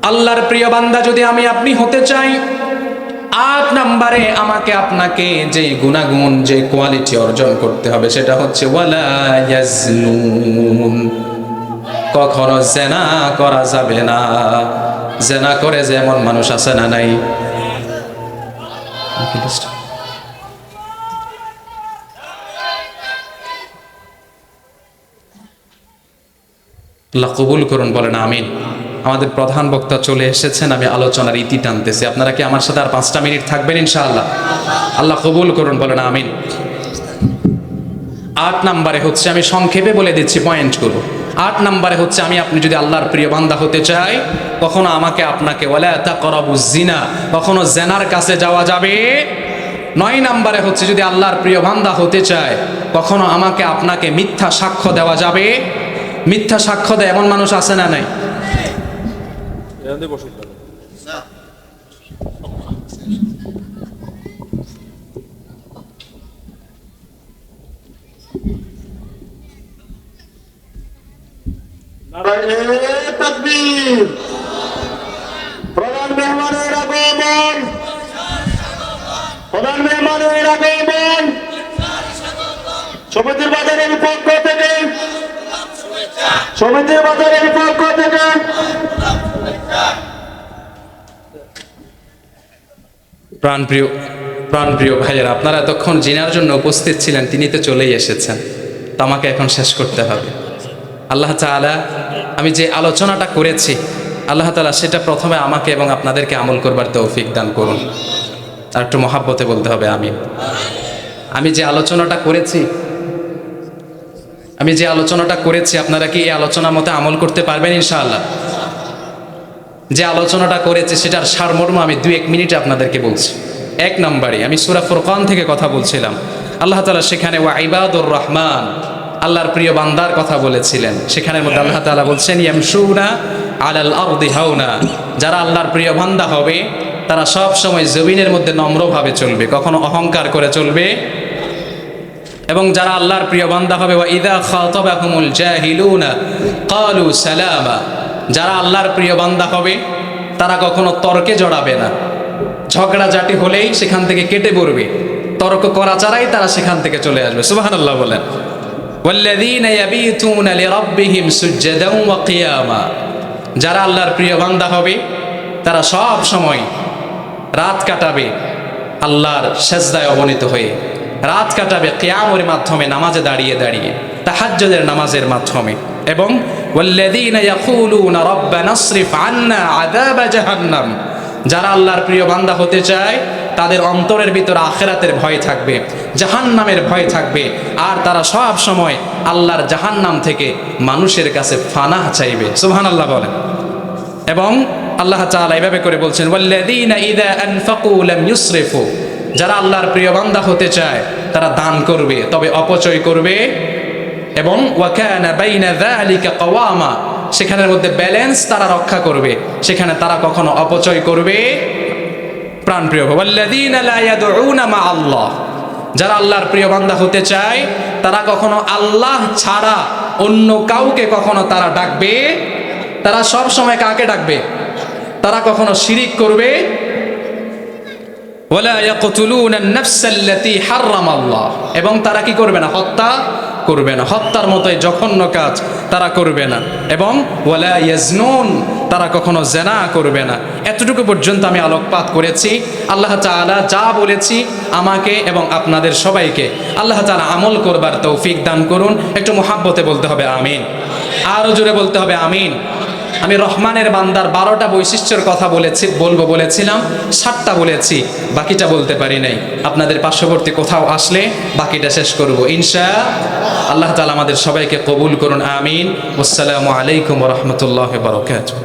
আল্লাহর প্রিয় বান্দা যদি আমি আপনি হতে চাই, ৮ নম্বরে আমাকে আপনাকে যে গুণাগুণ, যে কোয়ালিটি অর্জন করতে হবে, সেটা হচ্ছে ওয়ালা ইয়াজনুন। কখনো জেনা করা যাবে না। জেনা করে যে এমন মানুষ আছে না নাই? আল্লাহ কবুল করুন, বলেন আমিন। আমাদের প্রধান বক্তা চলে এসেছেন, আমি আলোচনার ইতি টানতেছি। আপনারা কি আমার সাথে আর 5টা মিনিট থাকবেন ইনশাআল্লাহ? আল্লাহ কবুল করুন, বলেন আমিন। 8 নম্বরে হচ্ছে, আমি সংক্ষেপে বলে দিচ্ছি পয়েন্টগুলো। 8 নম্বরে হচ্ছে, আমি আপনি যদি আল্লাহর প্রিয় বান্দা হতে চাই, কখনো আমাকে আপনাকে ওয়ালা তাকরাবুজ জিনা, কখনো জেনার কাছে যাওয়া যাবে। 9 নম্বরে হচ্ছে, যদি আল্লাহর প্রিয় বান্দা হতে চায়, কখনো আমাকে আপনাকে মিথ্যা সাক্ষ্য দেওয়া যাবে। মিথ্যা সাক্ষ্য দেয় এমন মানুষ আছে না নাই? তাকবীর। প্রধান মেহমানের আগমন, প্রধান মেহমানের আগমন। সমিতির বাজারের পক্ষ থেকে, সমিতির বাজারের পক্ষ থেকে প্রাণপ্রিয় ভাইয়েরা, আপনারা এতক্ষণ জিনার জন্য উপস্থিত ছিলেন, তিনি তো চলেই এসেছেন, তো আমাকে এখন শেষ করতে হবে। আল্লাহ তাআলা, আমি যে আলোচনাটা করেছি, আল্লাহ তাআলা সেটা প্রথমে আমাকে এবং আপনাদেরকে আমল করবার তৌফিক দান করুন। আর একটু মহাব্বতে বলতে হবে আমিন। আমি যে আলোচনাটা করেছি, আপনারা কি এই আলোচনার মতো আমল করতে পারবেন ইনশাআল্লাহ? যে আলোচনাটা করেছি সেটার সারমর্ম আমি 2-1 মিনিটে আপনাদেরকে বলছি। 1 নম্বরে আমি সূরা ফুরকান থেকে কথা বলছিলাম। আল্লাহ তাআলা সেখানে ওয়া ইবাদুর রহমান, আল্লাহর প্রিয় বান্দার কথা বলেছিলেন। সেখানের মধ্যে আল্লাহ তাআলা বলছেন ইয়ামশুনা আলাল আরদি হাওনা, যারা আল্লাহর প্রিয় বান্দা হবে তারা সব সময় জমিনের মধ্যে নম্রভাবে চলবে, কখনো অহংকার করে চলবে। এবং যারা আল্লাহর প্রিয় বান্দা হবে ওয়া ইযা খাতাবাহুমুল জাহিলুনা ক্বালু সালামা, যারা আল্লাহর প্রিয় বান্দা হবে তারা কখনো তর্কে জড়াবে না। ঝগড়াঝাটি হলেই সেখান থেকে কেটে পড়বে, তর্ক করা ছাড়াই তারা সেখান থেকে চলে আসবে। সুবহানাল্লাহ বলেন। ওয়াল্লাযীনা ইয়াবীতুনা লিরাব্বিহিম সুজদান ওয়া কিয়ামা, যারা আল্লাহর প্রিয় বান্দা হবে তারা সব সময় রাত কাটাবে আল্লাহর সেজদায় অবনীত হয়ে, রাত কাটাবে কিয়ামের মাধ্যমে, নামাজে দাঁড়িয়ে দাঁড়িয়ে, তাহাজ্জুদের নামাজের মাধ্যমে। এবং ওয়াল্লাযীনা ইয়াকুলুনা রাব্বানা আসরিফ আন্না আযাবা জাহান্নাম, যারা আল্লাহর প্রিয় বান্দা হতে চায় তাদের অন্তরের ভিতর আখিরাতের ভয় থাকবে, জাহান্নামের ভয় থাকবে, আর তারা সব সময় আল্লাহর জাহান্নাম থেকে মানুষের কাছে ফানাহ চাইবে। সুবহানাল্লাহ বলেন। এবং আল্লাহ তাআলা এইভাবে করে বলছেন ওয়াল্লাযীনা ইযা আনফাকু লাম ইউসরিফু, যারা আল্লাহর প্রিয় বান্দা হতে চায় তারা দান করবে তবে অপচয় করবে। এবং ওয়া কানা বাইনা যালিকা কাওয়ামা, সেখানের মধ্যে ব্যালেন্স তারা রক্ষা করবে, সেখানে তারা কখনো অপচয় করবে। প্রাণপ্রিয় ওয়াল্লাযীনা লা ইয়াদউনা মা আল্লাহ, যারা আল্লাহর প্রিয় বান্দা হতে চায় তারা কখনো আল্লাহ ছাড়া অন্য কাউকে কখনো তারা ডাকবে। তারা সব সময় কাকে ডাকবে? তারা কখনো শিরিক করবে। ওয়ালা ইয়াকতুলুনা আন-নাফসাল্লাতী হারামাল্লাহ, এবং তারা কি করবে না? হত্যা করবে না, হত্যার মতোই জঘন্য কাজ তারা করবে না। এবং ওয়ালা ইয়াজনুন, তারা কখনো জেনা করবে না। এতটুকু পর্যন্ত আমি আলোকপাত করেছি। আল্লাহ তাআলা যা বলেছি আমাকে এবং আপনাদের সবাইকে আল্লাহ তাআলা আমল করবার তৌফিক দান করুন। একটু মুহাব্বতে বলতে হবে আমিন, আরো জোরে বলতে হবে আমিন। আমি রহমানের বান্দার 12টা বৈশিষ্ট্যের কথা বলেছিলাম, 7টা বলেছি, বাকিটা বলতে পারি নাই। আপনাদের পার্শ্ববর্তী কোথাও আসলে বাকিটা শেষ করব ইনশাআল্লাহ। আল্লাহ তাআলা আমাদের সবাইকে কবুল করুন, আমিন। আসসালামু আলাইকুম ওয়া রাহমাতুল্লাহি ওয়া বারাকাতুহু।